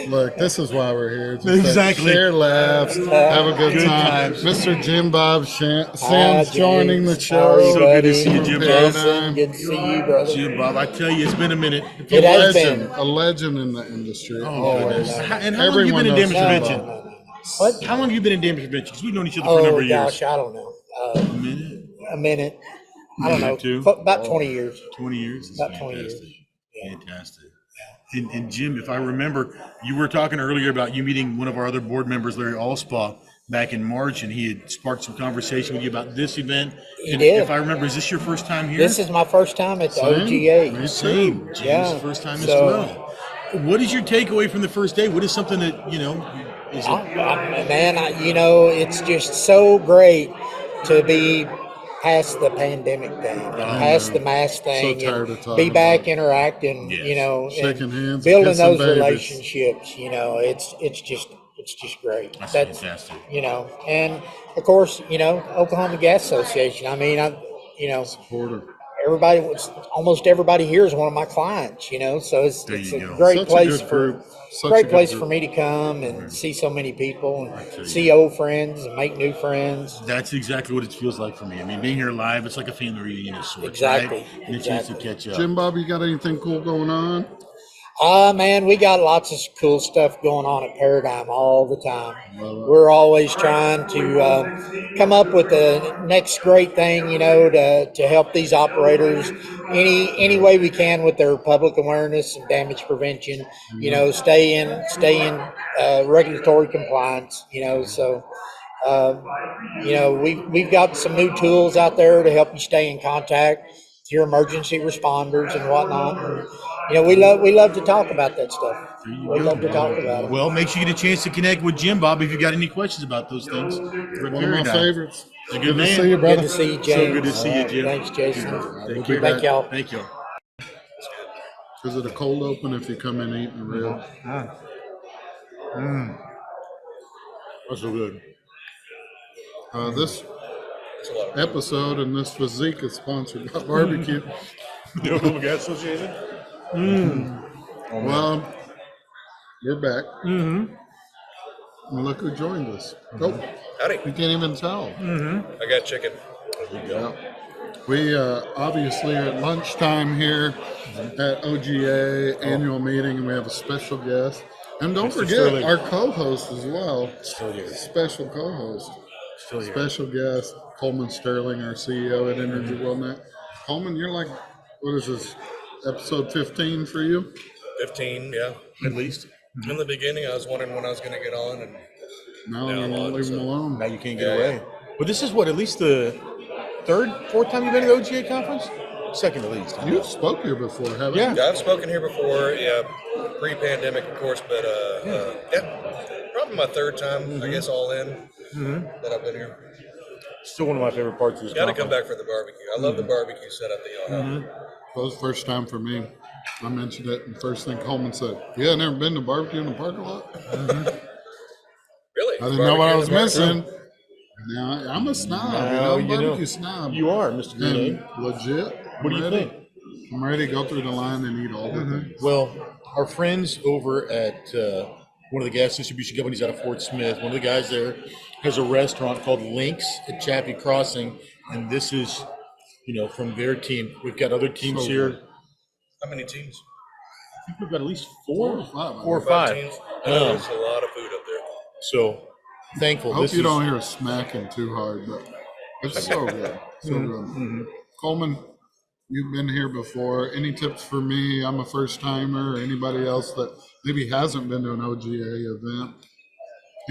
Look, this is why we're here. Just Exactly. Share laughs, have a good time. times. Mr. Jim Bob Sims joining the show. So good to see you, Jim Bob. Good to see you, brother. Jim Bob, I tell you, it's been a minute. It has been. A legend in the industry. Always. And how long have you Everyone been in knows damage Jim prevention? What? How long have you been in damage prevention? Because we've known each other for a number of years. Gosh, I don't know. A minute? A minute. I don't know. Two? About 20 years. 20 years? That's About 20 years. Fantastic. And Jim, if I remember, you were talking earlier about you meeting one of our other board members, Larry Allspaw, back in March, and he had sparked some conversation with you about this event. He did. If I remember, is this your first time here? This is my first time at the OGA. Same. Jim's first time as well. What is your takeaway from the first day? What is something that, is it's just so great to be past the pandemic thing, past the mask thing, So tired of and talking be back about it. interacting, Shaking and hands, building kissing those babies. relationships. It's just great. That's fantastic. And of course, Oklahoma Gas Association. I mean, Supporter. almost everybody here is one of my clients. So it's There a you go. great Such a place good for. group. Such a Great good place group. for me to come and see so many people and see old friends and make new friends. That's exactly what it feels like for me. I mean, being here live, it's like a family reunion of sorts, Exactly. right? And a chance to catch up. Jim Bob, you got anything cool going on? Man, we got lots of cool stuff going on at Paradigm all the time. We're always trying to come up with the next great thing, to help these operators any way we can with their public awareness and damage prevention. Stay in regulatory compliance. So. We've got some new tools out there to help you stay in contact with your emergency responders and whatnot. And, we love to talk about that stuff. We love to talk about it. Well, make sure you get a chance to connect with Jim Bob if you got any questions about those things. One of my favorites. He's a Good good to man. see you, brother. Good to see you, James. So good to see you, Jim. Thanks, Jason. Thank y'all. Thank y'all. Is it a cold open if you come in eating a rib? That's so good. This episode and this physique is sponsored by barbecue. The Oklahoma Gas Association. Well, we're back. And look who joined us. Oh, howdy. You can't even tell. I got chicken. Yeah. We obviously are at lunchtime here at OGA annual meeting, and we have a special guest. And don't forget our co-host as well. Still here. Special co-host. Still here. Special guest, Coleman Sterling, our CEO at Energy WorldNet. Coleman, you're like, what is this, episode 15 for you? 15, yeah. At least. In the beginning, I was wondering when I was going to get on, and Now you won't leave him alone. Now you can't get away. But this is what, at least the fourth time you've been to the OGA conference? Second at least. You've spoke here before, haven't you? Yeah, I've spoken here before, pre-pandemic, of course, but probably my third time, I guess, all in that I've been here. Still one of my favorite parts of this Got to conference. come back for the barbecue. I love the barbecue setup that y'all have. Well, it was the first time for me. I mentioned it, and the first thing Coleman said, "Yeah, I never been to barbecue in the parking lot." Really? I didn't know what I was missing. Now I'm a snob. I'm a barbecue snob. You are, Mr. Green. And legit. What do you think? I'm ready to go through the line and eat all the things. Well, our friends over at one of the gas distribution companies out of Fort Smith, one of the guys there has a restaurant called Lynx at Chaffee Crossing, and this is, from their team. We've got other teams here. How many teams? I think we've got at least four or Five five. teams. There's a lot of food up there. So thankful. I hope you don't hear us smacking too hard, but it's so good. So good. Coleman, you've been here before. Any tips for me? I'm a first timer, or anybody else that maybe hasn't been to an OGA event.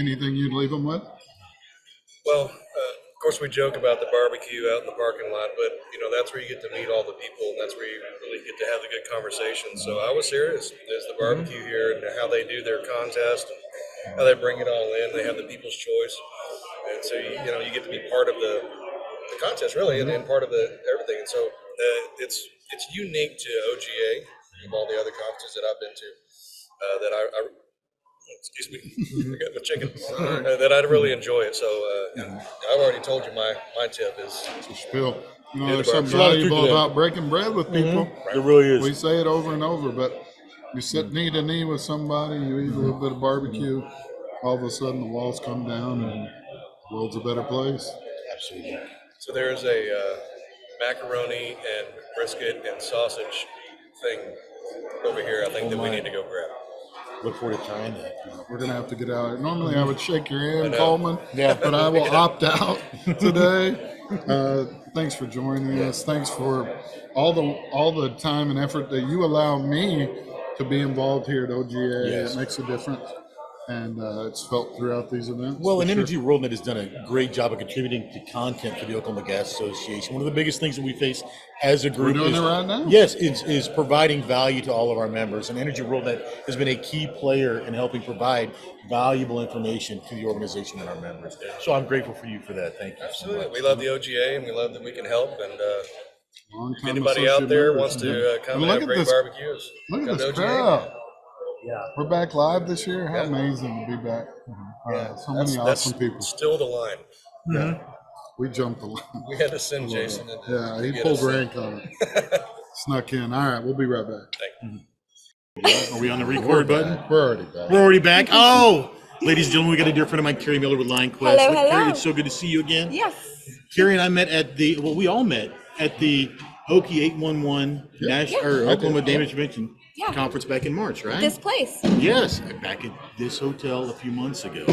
Anything you'd leave them with? Well, of course, we joke about the barbecue out in the parking lot, but that's where you get to meet all the people, and that's where you really get to have the good conversations. So I was serious. There's the barbecue here and how they do their contest, and how they bring it all in. They have the People's Choice, and so you get to be part of the contest really, and part of the everything. And so it's unique to OGA of all the other conferences that I've been to. That I excuse me, I got my chicken. That I really enjoy it. So I've already told you my tip is spill. There's something valuable about breaking bread with people. There really is. We say it over and over, but you sit knee to knee with somebody, you eat a little bit of barbecue, all of a sudden the walls come down and the world's a better place. Absolutely. So there's a macaroni and brisket and sausage thing over here. I think that we need to go grab. Look forward to trying that. We're going to have to get out. Normally I would shake your hand, know. Coleman, but I will opt out today. Thanks for joining us. Thanks for all the time and effort that you allow me to be involved here at OGA. Yes. It makes a difference, and it's felt throughout these events. Well, and Energy WorldNet has done a great job of contributing to content for the Oklahoma Gas Association. One of the biggest things that we face as a group We're doing it right now. Yes, is providing value to all of our members. And Energy WorldNet has been a key player in helping provide valuable information to the organization and our members. So I'm grateful for you for that. Thank you. Absolutely. So much. We love the OGA, and we love that we can help. And Long-time if anybody associate out there members. wants to come And and look have at great this- barbecues, Look at come this to OGA. crowd. We're back live this year. How amazing to be back. So many awesome people. Still the line. We jumped the line. We had to send Jason. Yeah, he get pulled us in. rank on it. Snuck in. All right, we'll be right back. Are we on the record button? We're already back. We're already back. Oh, ladies and gentlemen, we got a dear friend of mine, Carrie Miller with Line Quest. Hello, Carrie, hello. it's so good to see you again. Yes. Carrie and I met we all met at the Okie 811 Oklahoma Damage Prevention conference back in March, right? This place. Yes, back at this hotel a few months ago.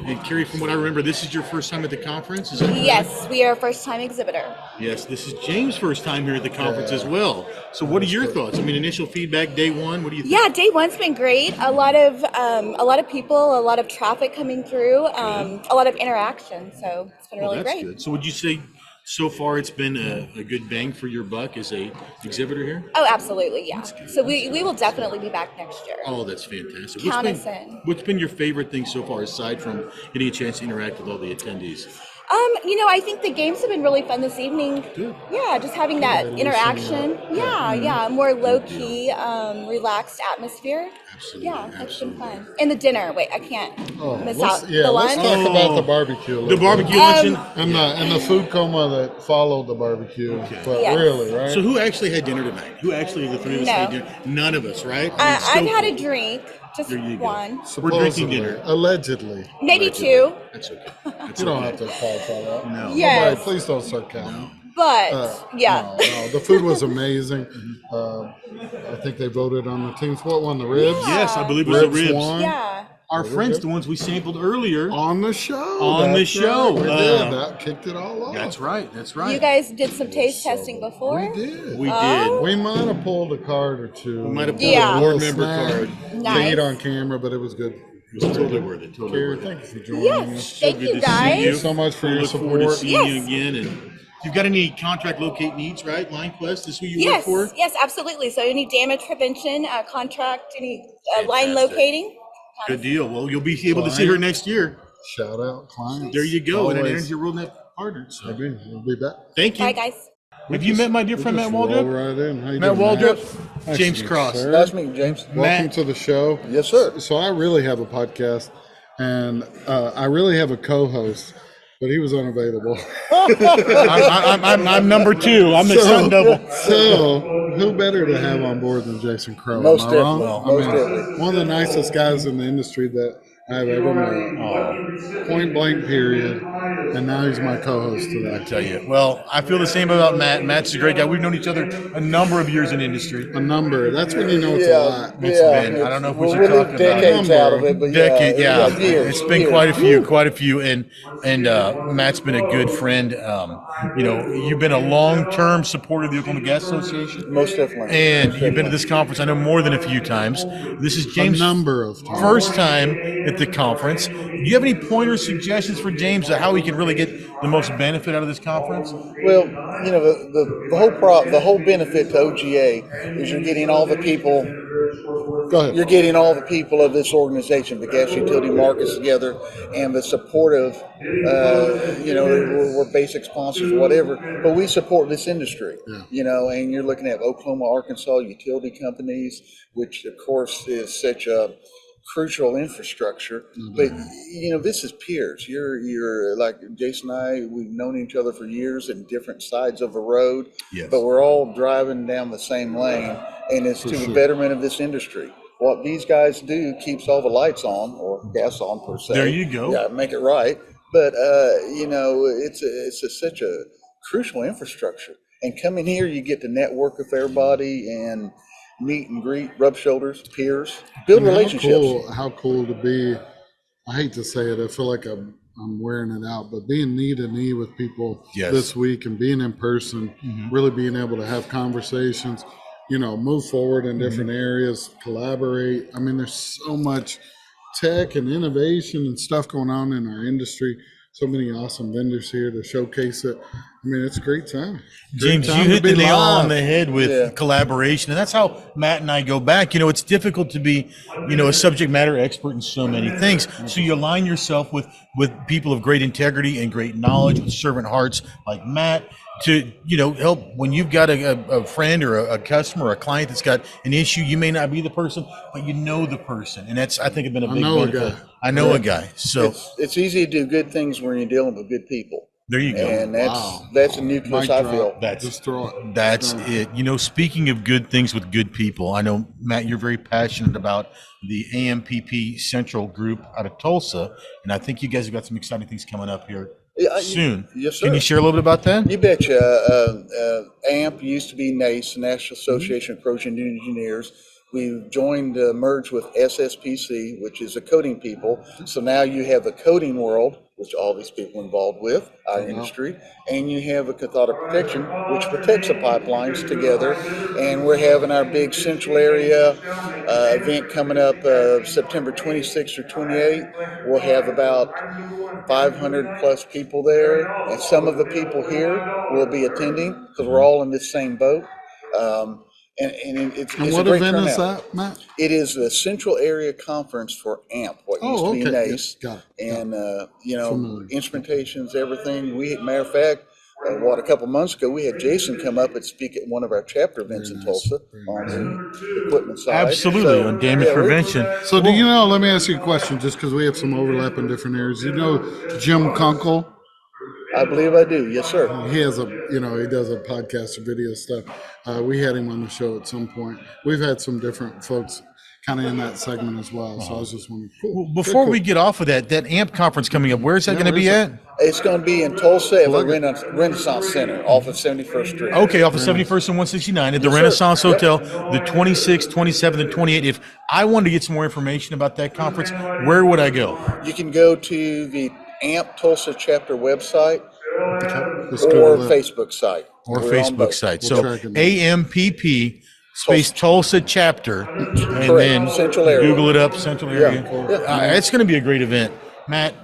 And Carrie, from what I remember, this is your first time at the conference, is that correct? Yes, we are a first-time exhibitor. Yes, this is James' first time here at the conference as well. So what are your thoughts? I mean, initial feedback, day one, what do you think? Yeah, day one's been great. A lot of people, a lot of traffic coming through, a lot of interaction. So it's been really That's great. good. So would you say so far it's been a good bang for your buck as a exhibitor here? Oh, absolutely, yeah. So we will definitely be back next year. Oh, that's fantastic. Count us in. What's been your favorite thing so far, aside from getting a chance to interact with all the attendees? I think the games have been really fun this evening. Good. Yeah, just having that interaction. Yeah, more low-key, relaxed atmosphere. Absolutely. Yeah, that's been fun. And the dinner. Wait, I can't miss out. Let's The lunch. talk about the barbecue. The barbecue luncheon. And the food coma that followed the barbecue. But Yes. really, right? So who actually had dinner tonight? Who actually, the three of us No. had dinner? None of us, right? I've had a drink, just There you go. one, We're drinking Supposedly, dinner. allegedly. maybe two, That's okay. You don't have to qualify that. No. Yes. Nobody, please don't start counting. but yeah. No, the food was amazing. I think they voted on the teams. What won the ribs? Yes, I believe it was the ribs. won. Yeah. Our friends, the ones we sampled earlier. On the show. On the That's show. right. We did. That kicked it all off. That's right. That's right. You guys did some taste testing before? We did. We did. We might have pulled a card or two. We might have pulled Yeah. a board member card. Nice. To eat on camera, but it was good. It was totally worth it. Totally Carrie, worth it. thank you for joining Yes. us. Thank good you to see guys. you. Thank you so much for We your look forward to support. seeing you Yes. again. And if you've got any contract locate needs, right? LineQuest is who you Yes, work for? yes, absolutely. So any damage prevention, contract, any line Fantastic. locating. Good deal. Well, you'll be able to see her next year. Shout out clients. There you go. And an Always. Energy World Net partner. So, Maybe we'll be back. thank you. Bye, guys. Have you met my dear friend Matt Roll Waldrop? right in. How you Matt doing, Waldrop, Nice James to meet you, Cross. sir. Nice to meet you, James. Welcome Matt. to the show. Yes, sir. So I really have a podcast, and I really have a co-host, but he was unavailable. I'm number two. I'm the stunt double. So who better to have on board than Jason Crow? Most Am I wrong? definitely. Most definitely. One of the nicest guys in the industry that I've ever met. Point blank, period. And now he's my co-host today. I tell you. Well, I feel the same about Matt. Matt's a great guy. We've known each other a number of years in industry. A number. That's when you know it's a lot. It's been. I don't know if we should we'll talk leave about decades it. out of it, but Decade, yeah. years, It's been years. quite a few, and Matt's been a good friend. You've been a long-term supporter of the Oklahoma Gas Association, Most definitely. and Most you've been definitely. to this conference. I know more than a few times. This is James' A number of times. first time at the conference. Do you have any pointers, suggestions for James on how he can really get the most benefit out of this conference? Well, the whole benefit to OGA is you're getting all the people. Go ahead. You're getting all the people of this organization, the gas utility markets together, and the supportive. We're basic sponsors, whatever, but we support this industry. And you're looking at Oklahoma, Arkansas utility companies, which of course is such a crucial infrastructure. But this is peers. You're like Jason and I. We've known each other for years in different sides of a road, Yes. but we're all driving down the same lane, and it's to the betterment of this industry. What these guys do keeps all the lights on, or gas on per se. There you go. Yeah, make it right. But it's such a crucial infrastructure. And coming here, you get to network with everybody and meet and greet, rub shoulders, peers, build relationships. How cool to be. I hate to say it. I feel like I'm wearing it out, but being knee to knee with people Yes. this week and being in person, really being able to have conversations, move forward in different areas, collaborate. I mean, there's so much tech and innovation and stuff going on in our industry. So many awesome vendors here to showcase it. I mean, it's a great time. James, you hit the nail on the head with collaboration, and that's how Matt and I go back. It's difficult to be, a subject matter expert in so many things. So you align yourself with people of great integrity and great knowledge, with servant hearts like Matt, to help when you've got a friend or a customer or a client that's got an issue. You may not be the person, but you know the person, and that's, I think, have been a big benefit. I know a guy. So it's easy to do good things when you're dealing with good people. there you go. And that's a nucleus, I feel. That's it. Speaking of good things with good people, I know, Matt, you're very passionate about the AMPP Central group out of Tulsa, and I think you guys have got some exciting things coming up here soon. Yes, sir. Can you share a little bit about that? You betcha. AMP used to be NACE, National Association of Corrosion Engineers. We've joined, merged with SSPC, which is the coding people. So now you have the coding world, which all these people involved with, our industry, and you have a cathodic protection, which protects the pipelines together. And we're having our big central area event coming up September 26th or 28th. We'll have about 500 plus people there, and some of the people here will be attending because we're all in this same boat. It's what a great event turnout. is that, Matt? It is the Central Area Conference for AMP, what used to be okay. NACE. Got it. And, Familiar. instrumentations, everything. Matter of fact, a couple months ago, we had Jason come up and speak at one of our chapter events in Tulsa on the equipment side. Absolutely, on damage prevention. So do you know, let me ask you a question, just because we have some overlap in different areas. You know Jim Kunkel? I believe I do. Yes, sir. He has he does a podcast or video stuff. We had him on the show at some point. We've had some different folks kind of in that segment as well. So I was just wondering. Cool. Well, before we get off of that AMP conference coming up, where's that going to be at? It's going to be in Tulsa at the Renaissance Center off of 71st Street. Okay, off of 71st and 169 at the Renaissance Hotel, the 26th, 27th, and 28th. If I wanted to get some more information about that conference, where would I go? You can go to the AMP Tulsa chapter website or Facebook site. Or Facebook site. So AMPP space Tulsa chapter, and then Central area. Google it up, Central area. It's going to be a great event. Matt,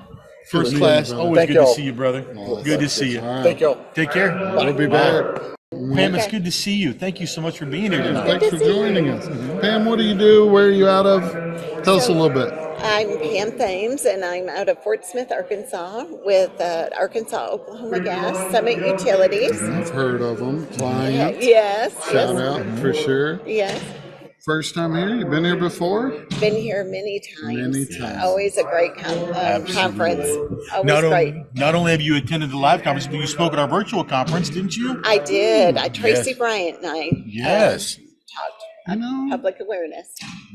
first class, always good to see you, brother. Good to see you. Thank y'all. Take care. We'll be back. Pam, it's good to see you. Thank you so much for being here tonight. Thanks for joining us. Pam, what do you do? Where are you out of? Tell us a little bit. I'm Pam Thames, and I'm out of Fort Smith, Arkansas, with Arkansas Oklahoma Gas Summit Utilities. I've heard of them. Client. Yes. Shout out for sure. Yes. First time here? You've been here before? Been here many times. Many times. Always a great conference. Always great. Not only have you attended the live conference, but you spoke at our virtual conference, didn't you? I did. Tracy Bryant and I talked public awareness.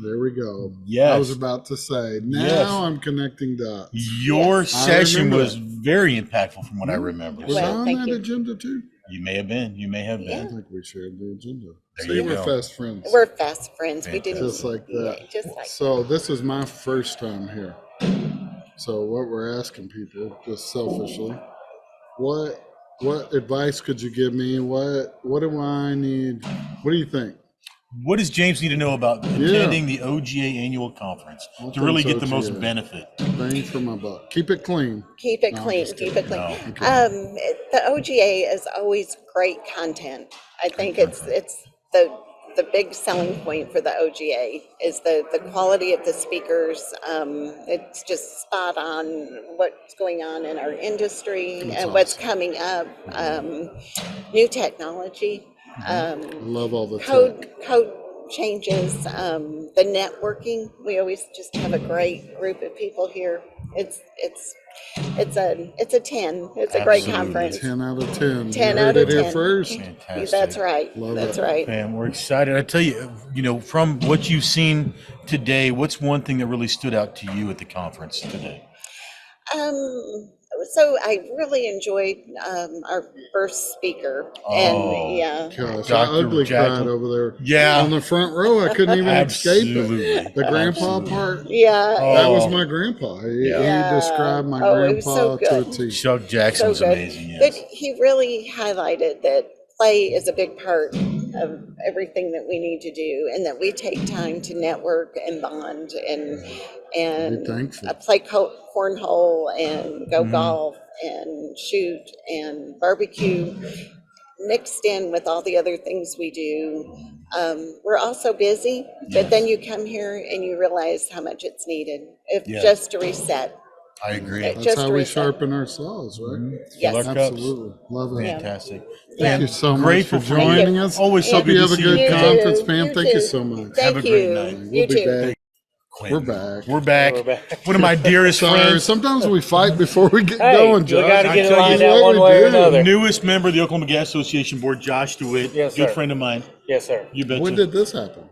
There we go. Yes. I was about to say, now I'm connecting dots. Your session was very impactful from what I remember. Was I on that agenda too? You may have been. You may have been. I think we shared the agenda. There you we're go. fast friends. We're fast friends. We didn't just like that. Yeah, just like so this is my first time here. So what we're asking people, just selfishly, what advice could you give me? What do I need? What do you think? What does James need to know about attending the OGA annual conference to really get the most benefit? Bang for my buck. Keep it clean. Keep it clean. Keep it clean. The OGA is always great content. I think it's the big selling point for the OGA is the quality of the speakers. It's just spot on what's going on in our industry and what's coming up. New technology. Love all the code changes, the networking. We always just have a great group of people here. It's a 10. It's a great conference. 10 out of 10. 10 out of 10. Here first. Fantastic. That's right. That's right. Man, we're excited. I tell you, from what you've seen today, what's one thing that really stood out to you at the conference today? So I really enjoyed our first speaker, and Gosh, I ugly cried over there. Yeah, on the front row, I couldn't even escape it. The grandpa part. Yeah, that was my grandpa. He described my grandpa to a T. Chuck Jackson was amazing. Yes. But he really highlighted that play is a big part of everything that we need to do, and that we take time to network and bond and play cornhole and go golf and shoot and barbecue mixed in with all the other things we do. We're also busy, but then you come here and you realize how much it's needed just to reset. I agree. That's how we sharpen our saws, right? Yes. Absolutely. Love it. Fantastic. Thank you so much for joining us. Always so Hope good you to have a see good you. conference, Pam. Thank you so much. Have a great night. We'll be back. We're back. We're back. One of my dearest friends. Sometimes we fight before we get going, Josh. We got to get it lined out one way or another. Newest member of the Oklahoma Gas Association Board, Josh DeWitt. Yes, good sir. friend of mine. Yes, sir. You betcha. When did this happen?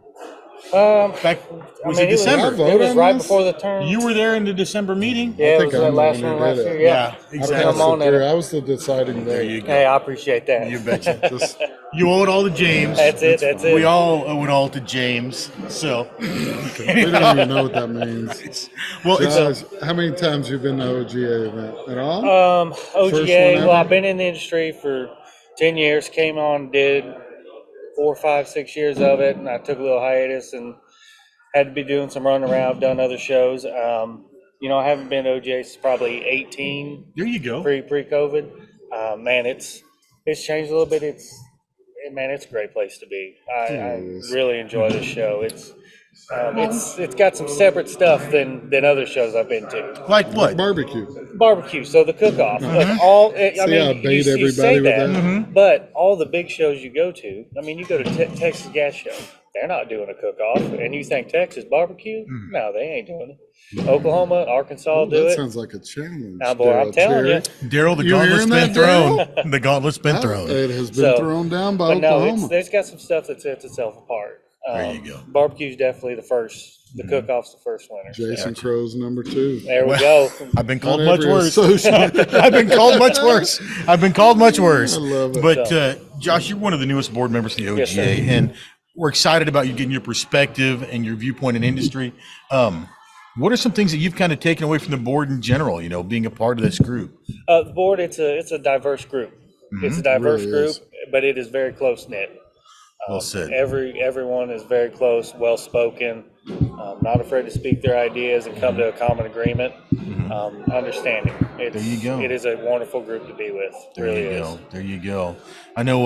Back was it it was, December? it was right before the term. You were there in the December meeting. Yeah, it was that last one last year. Yeah, exactly. I was the deciding There vote. you go. Hey, I appreciate that. You betcha. You owe it all to James. That's it. We all owe it all to James. So We don't even know what that means. Well, Josh, how many times you been to OGA event at all? OGA. Well, I've been in the industry for 10 years. Came on, did 4, 5, 6 years of it, and I took a little hiatus and had to be doing some running around. I've done other shows. I haven't been to OGA since probably 18. There you go. Pre-COVID. Man, it's changed a little bit. It's a great place to be. I really enjoy this show. It's got some separate stuff than other shows I've been to. Like what? Barbecue. So the cook-off. Like you say that, but all the big shows you go to. I mean, you go to Texas Gas Show. They're not doing a cook-off, and you think Texas barbecue? No, they ain't doing it. Oklahoma, Arkansas do it. That sounds like a challenge. Now, boy, I'm telling you, Daryl, the gauntlet's been thrown. The gauntlet's been thrown. It has been thrown down by Oklahoma. There's got some stuff that sets itself apart. There you go. Barbecue's definitely the first. The cook-off's the first winner. Jason Crow's number 2. There we go. I've been called much worse. I've been called much worse. I love it. But Josh, you're one of the newest board members of the OGA, Yes, sir. and we're excited about you getting your perspective and your viewpoint in industry. What are some things that you've kind of taken away from the board in general? Being a part of this group. The board, it's a diverse group. It's a diverse group, but it is very close knit. Well said. Everyone is very close, well spoken, not afraid to speak their ideas and come to a common agreement. Understanding. There you go. It is a wonderful group to be with. There you go. I know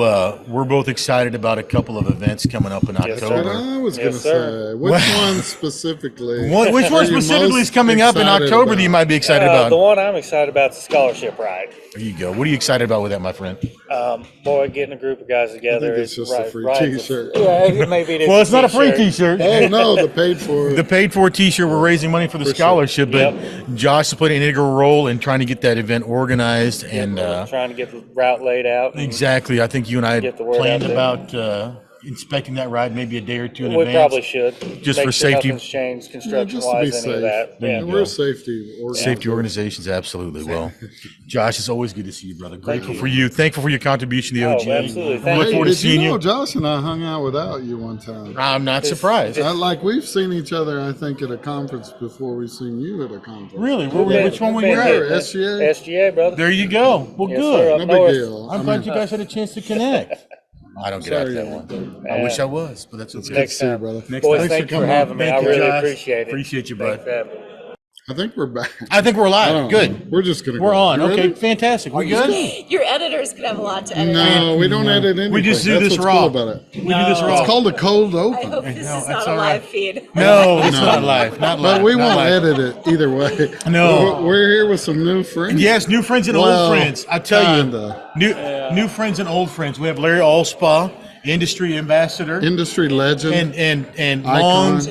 we're both excited about a couple of events coming up in That's October. what I was going to say. Which one specifically? Which one specifically is coming up in October that you might be excited about? The one I'm excited about is the scholarship ride. There you go. What are you excited about with that, my friend? Boy, getting a group of guys together. It's just a free T-shirt. Maybe it is. Well, it's not a free T-shirt. Oh no, the paid for. The paid for T-shirt. We're raising money for the scholarship, but Josh has played an integral role in trying to get that event organized and trying to get the route laid out. Exactly. I think you and I Get the word planned out about inspecting that ride maybe a day or two in We advance. probably should. Just Make for sure safety. nothing's changed Just to be construction-wise, any safe. of that. There you We're go. safety Organizations, absolutely. Well, Josh, it's always good to see you, brother. Grateful for you. Thankful for your contribution to the OGA. absolutely. Look forward to seeing you. Josh and I hung out without you one time. I'm not surprised. Like we've seen each other, I think, at a conference before we've seen you at a conference. Really? Which one were you at? SGA. SGA, brother. There you go. Well, Yes, good. sir, up No north. big deal. I'm glad you guys had a chance to connect. I don't get out to that one. I wish I was, but that's okay. Next time. brother. Next Boys, time. thanks for having me. I Thank you, really Josh. appreciate it. Appreciate you, Thanks bud. for having me. I think we're back. I think we're I live. don't Good. know. We're just gonna. We're go. on. You Okay, ready? fantastic. We good? Your editors could have a lot to edit. No, we don't edit anything. We just do That's this what's raw. Cool about it. We do this raw. It's called a cold I open. hope this No, is that's not a all live right. feed. No, it's not live. Not live. But we not won't live. edit it either way. No. We're here with some new friends. Yes, new friends and Well, old friends. I tell kinda. you, new friends and old friends. We have Larry Allspaw, industry ambassador, Industry legend. and Icon.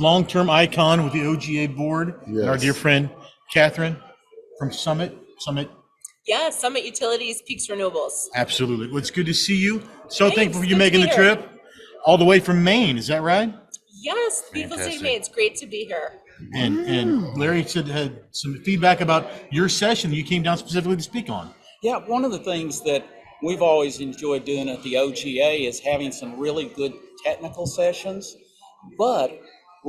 long-term icon with the OGA board. Yes. And our dear friend Catherine from Summit. Yeah, Summit Utilities, Peaks Renewables. Absolutely. Well, it's good to see you. So Thanks, thankful for you good to making be the here. trip all the way from Maine. Is that right? Yes, beautiful state of Maine. It's great to be here. And Larry said had some feedback about your session that you came down specifically to speak on. Yeah, one of the things that we've always enjoyed doing at the OGA is having some really good technical sessions, but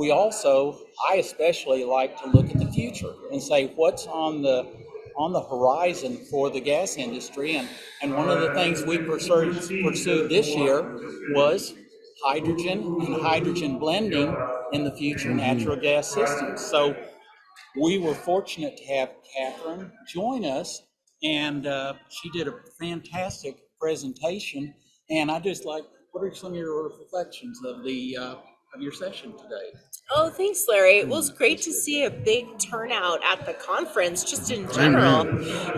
I especially like to look at the future and say what's on the horizon for the gas industry. And one of the things we pursued this year was hydrogen and hydrogen blending in the future natural gas systems. So we were fortunate to have Catherine join us, and she did a fantastic presentation. And I just what are some of your reflections of your session today? Oh, thanks, Larry. Well, it's great to see a big turnout at the conference, just in general.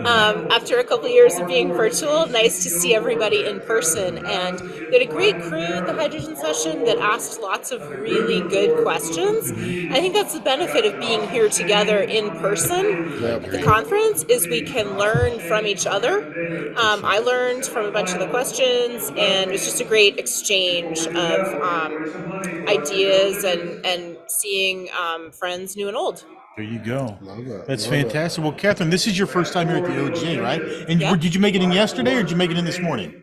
After a couple of years of being virtual, nice to see everybody in person. And we had a great crew at the hydrogen session that asked lots of really good questions. I think that's the benefit of being here together in person at the conference is we can learn from each other. I learned from a bunch of the questions, and it was just a great exchange of ideas and seeing friends new and old. There you go. Love it. That's Love it. fantastic. Well, Catherine, this is your first time here at the OGA, right? And did you make it in yesterday or did you make it in this morning?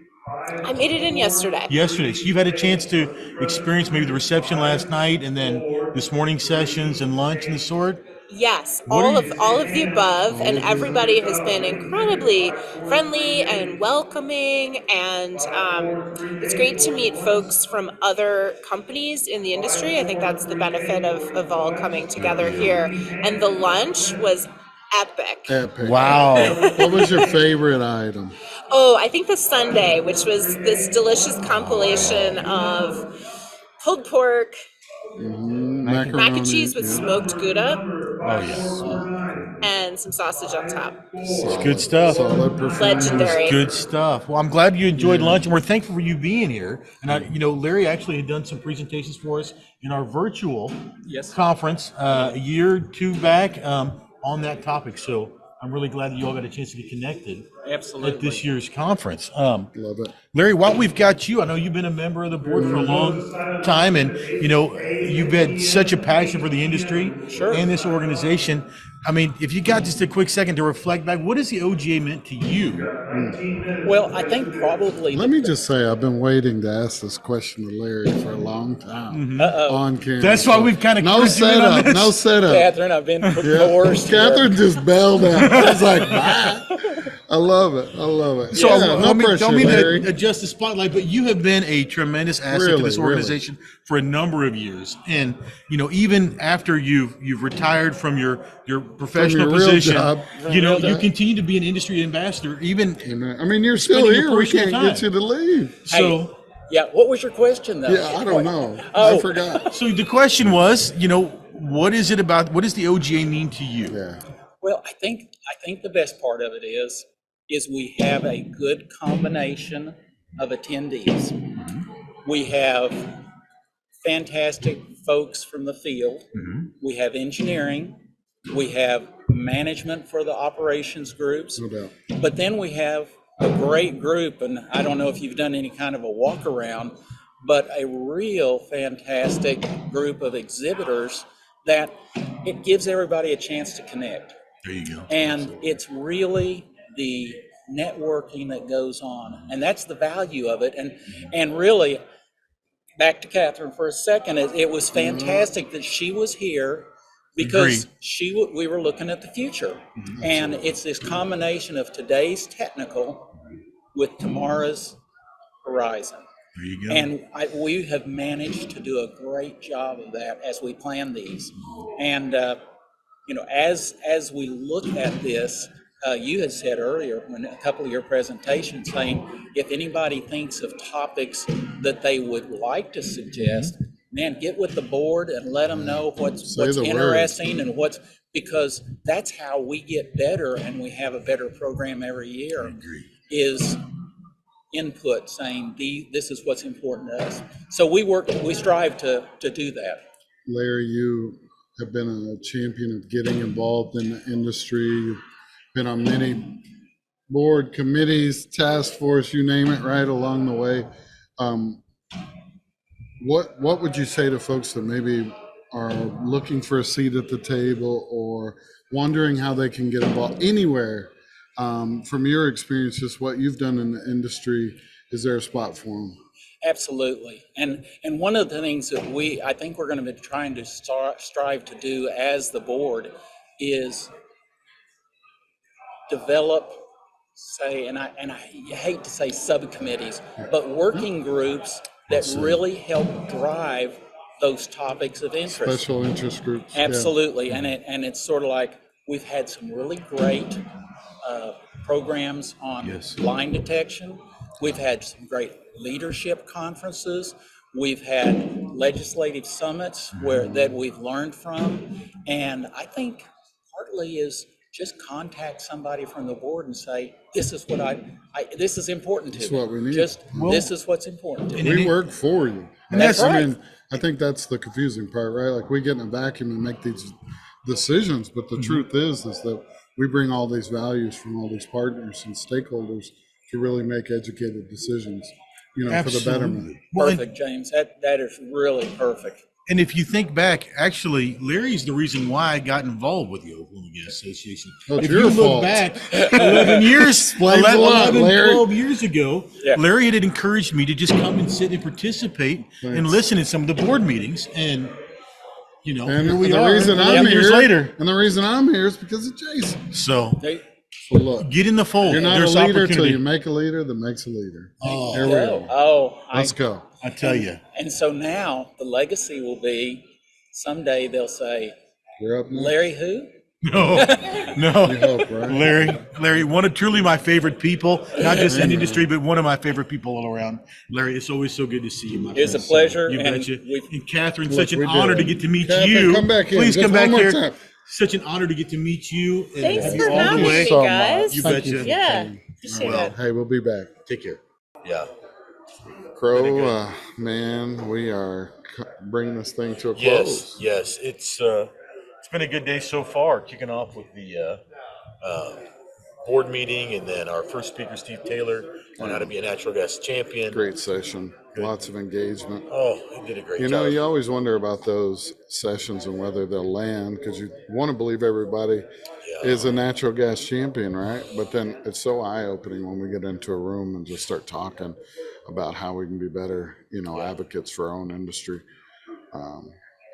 I made it in yesterday. Yesterday. So you've had a chance to experience maybe the reception last night and then this morning sessions and lunch and the sort? Yes, What all are of the above, and everybody has been incredibly friendly and welcoming, and it's great to meet folks from other companies in the industry. I think that's the benefit of all coming together here. And the lunch was epic. Epic. Wow. What was your favorite item? Oh, I think the Sunday, which was this delicious compilation of pulled pork, mac and cheese with smoked Gouda. Oh, yeah. And some sausage on top. It's good stuff. Solid performance. Legendary. It's good stuff. Well, I'm glad you enjoyed lunch, and we're thankful for you being here. And Larry actually had done some presentations for us in our virtual conference a year or two back on that topic. So I'm really glad that you all got a chance to get connected. Absolutely. At this year's conference. Love it. Larry, while we've got you, I know you've been a member of the board for a long time, and you've had such a passion for the industry and this organization. I mean, if you got just a quick second to reflect back, what has the OGA meant to you? Well, I think probably. Let me just say, I've been waiting to ask this question to Larry for a long time on camera. That's why we've kind of no setup. No setup. Catherine, I've been coerced. Catherine just bailed out. I was like, bye. I love it. I love it. So no don't pressure, mean Larry. to adjust the spotlight, but you have been a tremendous asset to this organization for a number of years. And even after you've retired from your professional position, you continue to be an industry ambassador. Even I mean, you're still here. We can't get you to leave. So. Yeah, what was your question though? Yeah, I don't know. I forgot. So the question was, what is it about? What does the OGA mean to you? Yeah. Well, I think the best part of it is we have a good combination of attendees. We have fantastic folks from the field. We have engineering. We have management for the operations groups. No doubt. But then we have a great group, and I don't know if you've done any kind of a walk around, but a real fantastic group of exhibitors that it gives everybody a chance to connect. There you go. And it's really the networking that goes on, and that's the value of it. And really, back to Catherine for a second, it was fantastic that she was here because we were looking at the future, and it's this combination of today's technical with tomorrow's horizon. There you go. And we have managed to do a great job of that as we plan these. And as we look at this, you had said earlier in a couple of your presentations saying if anybody thinks of topics that they would like to suggest, man, get with the board and let them know what's interesting and because that's how we get better and we have a better program every year. Is input saying this is what's important to us. So we strive to do that. Larry, you have been a champion of getting involved in the industry. You've been on many board committees, task force, you name it, right along the way. What would you say to folks that maybe are looking for a seat at the table or wondering how they can get involved anywhere? From your experience, just what you've done in the industry, is there a spot for them? Absolutely. And one of the things that I think we're going to be trying to strive to do as the board is develop, and I hate to say subcommittees, but working groups that really help drive those topics of interest. Special interest groups. Absolutely. Yeah. And it's sort of like we've had some really great programs on line detection. We've had some great leadership conferences. We've had legislative summits that we've learned from. And I think partly is just contact somebody from the board and say, this is what this is important to me. That's what we need. This is what's important to me. We work for you. And that's right. I mean, I think that's the confusing part, right? Like we get in a vacuum and make these decisions, but the truth is that we bring all these values from all these partners and stakeholders to really make educated decisions, for the betterment. Perfect, James. That is really perfect. And if you think back, actually, Larry's the reason why I got involved with the Oklahoma Gas Association. Oh, it's If your you look fault. back 11 years, Explains a lot, 11, Larry. 12 years ago, Larry had encouraged me to just come and sit and participate and listen in some of the board meetings. And, you know, And here we the are reason 11 I'm years here, later. and the reason I'm here is because of Jason. So look, get in the fold. You're not There's a leader opportunity. till you make a leader that makes a leader. Oh. Here we go. Oh, Let's go. I tell you. And so now the legacy will be someday they'll say, You're up next. Larry who? No, no. You hope, right? Larry, one of truly my favorite people, not just in the industry, but one of my favorite people all around. Larry, it's always so good to see you, my friend. It's a pleasure. You and betcha. And Catherine, Look, such an we did honor it. to get to meet Catherine, you. come back in. Please Just come back one more here. time. Such an honor to get to meet you. And Thanks have for you all having the way. me, guys. You Thank you betcha. for Yeah. coming. Appreciate Well, it. hey, we'll be back. Take care. Yeah. Crow, man, we are bringing this thing to a close. Yes. It's been a good day so far. Kicking off with the board meeting, and then our first speaker, Steve Taylor, on how to be a natural gas champion. Great session. Lots of engagement. Oh, he did a great You job. know, you always wonder about those sessions and whether they'll land because you want to believe everybody is a natural gas champion, right? But then it's so eye-opening when we get into a room and just start talking about how we can be better, advocates for our own industry.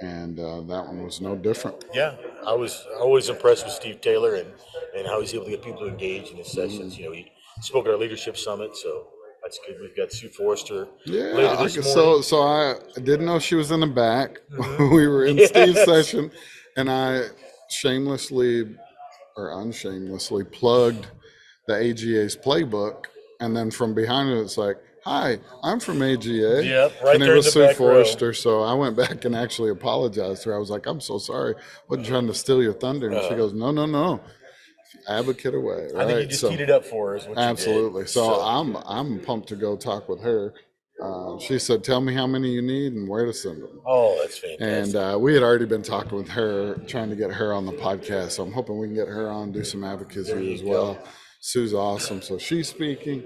And that one was no different. Yeah, I was always impressed with Steve Taylor and how he's able to get people to engage in his sessions. You know, he spoke at our leadership summit, so that's good. We've got Sue Forrester later Yeah, this morning. so I didn't know she was in the back. We were in Steve's session, and I shamelessly or unshamelessly plugged the AGA's playbook, and then from behind it, it's like, "Hi, I'm from AGA." Yep, right and it there in was the Sue back row. Forrester. So I went back and actually apologized to her. I was like, "I'm so sorry. Wasn't trying to steal your thunder." And she goes, "No. Advocate away." Right? I think you just teed it up for her. Is what Absolutely. You did. So I'm pumped to go talk with her. She said, "Tell me how many you need and where to send them." Oh, that's fantastic. And we had already been talking with her, trying to get her on the podcast. So I'm hoping we can get her on, do some advocacy as well. Sue's awesome. So she's speaking.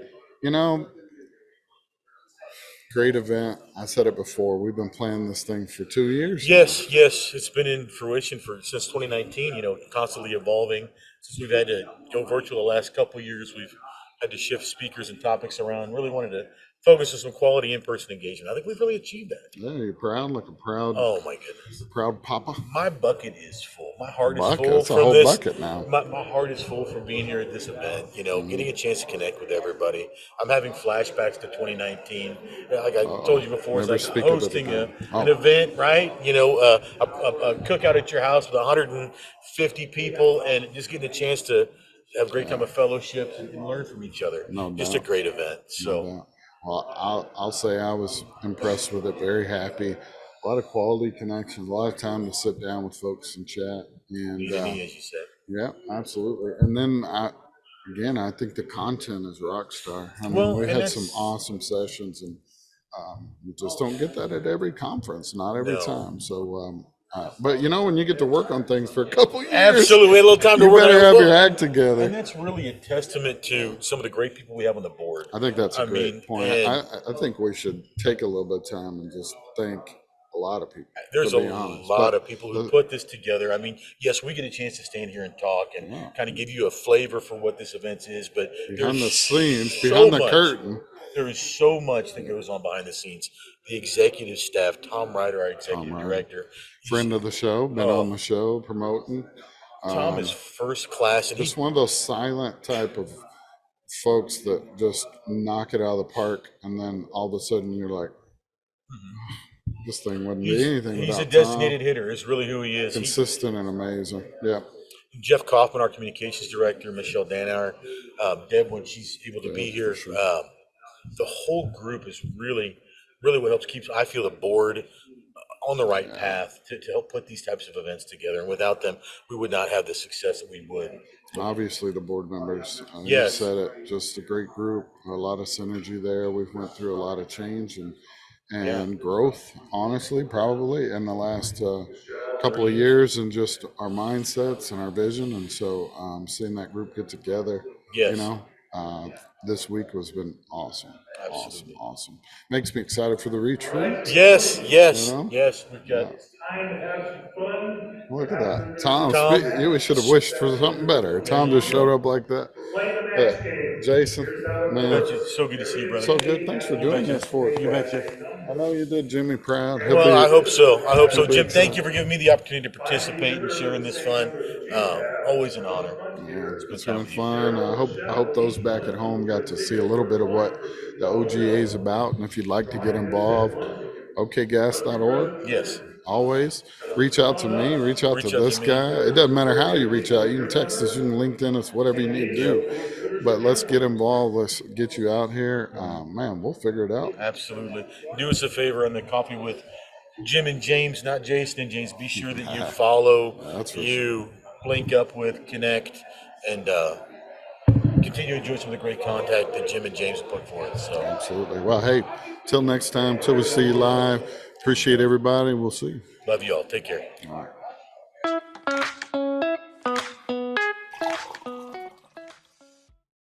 Great event. I said it before. We've been planning this thing for 2 years. Yes, it's been in fruition since 2019. You know, constantly evolving. Since we've had to go virtual the last couple of years, we've had to shift speakers and topics around. Really wanted to focus on some quality in-person engagement. I think we've really achieved that. Yeah, you're proud, like a proud. Oh my goodness, proud papa. My bucket is full. My heart is Bucket? full It's a from whole this. bucket now. My heart is full from being here at this event. You know, getting a chance to connect with everybody. I'm having flashbacks to 2019. Like I told you before, it's Never like speak of it hosting again. an event, right? You know, a cookout at your house with 150 people, and just getting a chance to have a great time of fellowship and learn from each other. No Just doubt. a great event. So. No doubt. Well, I'll say I was impressed with it. Very happy. A lot of quality connections. A lot of time to sit down with folks and chat. And Easy, as you said. yeah, absolutely. And then I think the content is rock star. I mean, we had some awesome sessions, and you just don't get that at every conference, not every time. So, but when you get to work on things for a couple years, Absolutely, we had a little time to you work better on it. have your act together. And that's really a testament to some of the great people we have on the board. I think that's a great point. and I think we should take a little bit of time and just thank a lot of people. there's to a be honest. lot But of people who put this together. I mean, yes, we get a chance to stand here and talk and kind of give you a flavor for what this event is, but behind the there's scenes, so behind the much. curtain. There is so much that goes on behind the scenes. The executive staff, Tom Ryder, our executive director, Friend of the show, been on the show promoting. Tom is first class, and just one of those silent type of folks that just knock it out of the park, and then all of a sudden you're like, this thing wouldn't be anything he's without a designated Tom. hitter. Is really who he is. Consistent and amazing. Yeah. Jeff Kaufman, our communications director, Michelle Danauer, Deb, when she's able to be here. The whole group is really what helps keep, I feel, the board on the right path to help put these types of events together. And without them, we would not have the success that we would. Obviously, the board members. Yes. You said it. Just a great group. A lot of synergy there. We've went through a lot of change and growth, honestly, probably in the last couple of years, and just our mindsets and our vision. And so seeing that group get together, Yes. This week has been awesome. Awesome. Makes me excited for the retreat. Yes. You know? Yes. We've got. Look at that. Tom, Tom. we should have wished for something better. Tom just showed up like that. Jason, man. So good to see you, brother. So good. Thanks for doing this for us. You betcha. I know you did Jimmy proud. I hope so. Jim, thank you for giving me the opportunity to participate and sharing this fun. Always an honor. Yeah, it's been fun. I hope those back at home got to see a little bit of what the OGA is about. And if you'd like to get involved, okgas.org. Yes. Always reach out to me, reach out to this guy. It doesn't matter how you reach out. You can text us, you can LinkedIn us, whatever you need to do. But let's get involved. Let's get you out here. Man, we'll figure it out. Absolutely. Do us a favor on the coffee with Jim and James, not Jason and James. Be sure that you follow, link up with, connect, and continue to enjoy some of the great contact that Jim and James put forth. So absolutely. Well, hey, till next time, till we see you live. Appreciate everybody. We'll see you. Love you all. Take care. All right.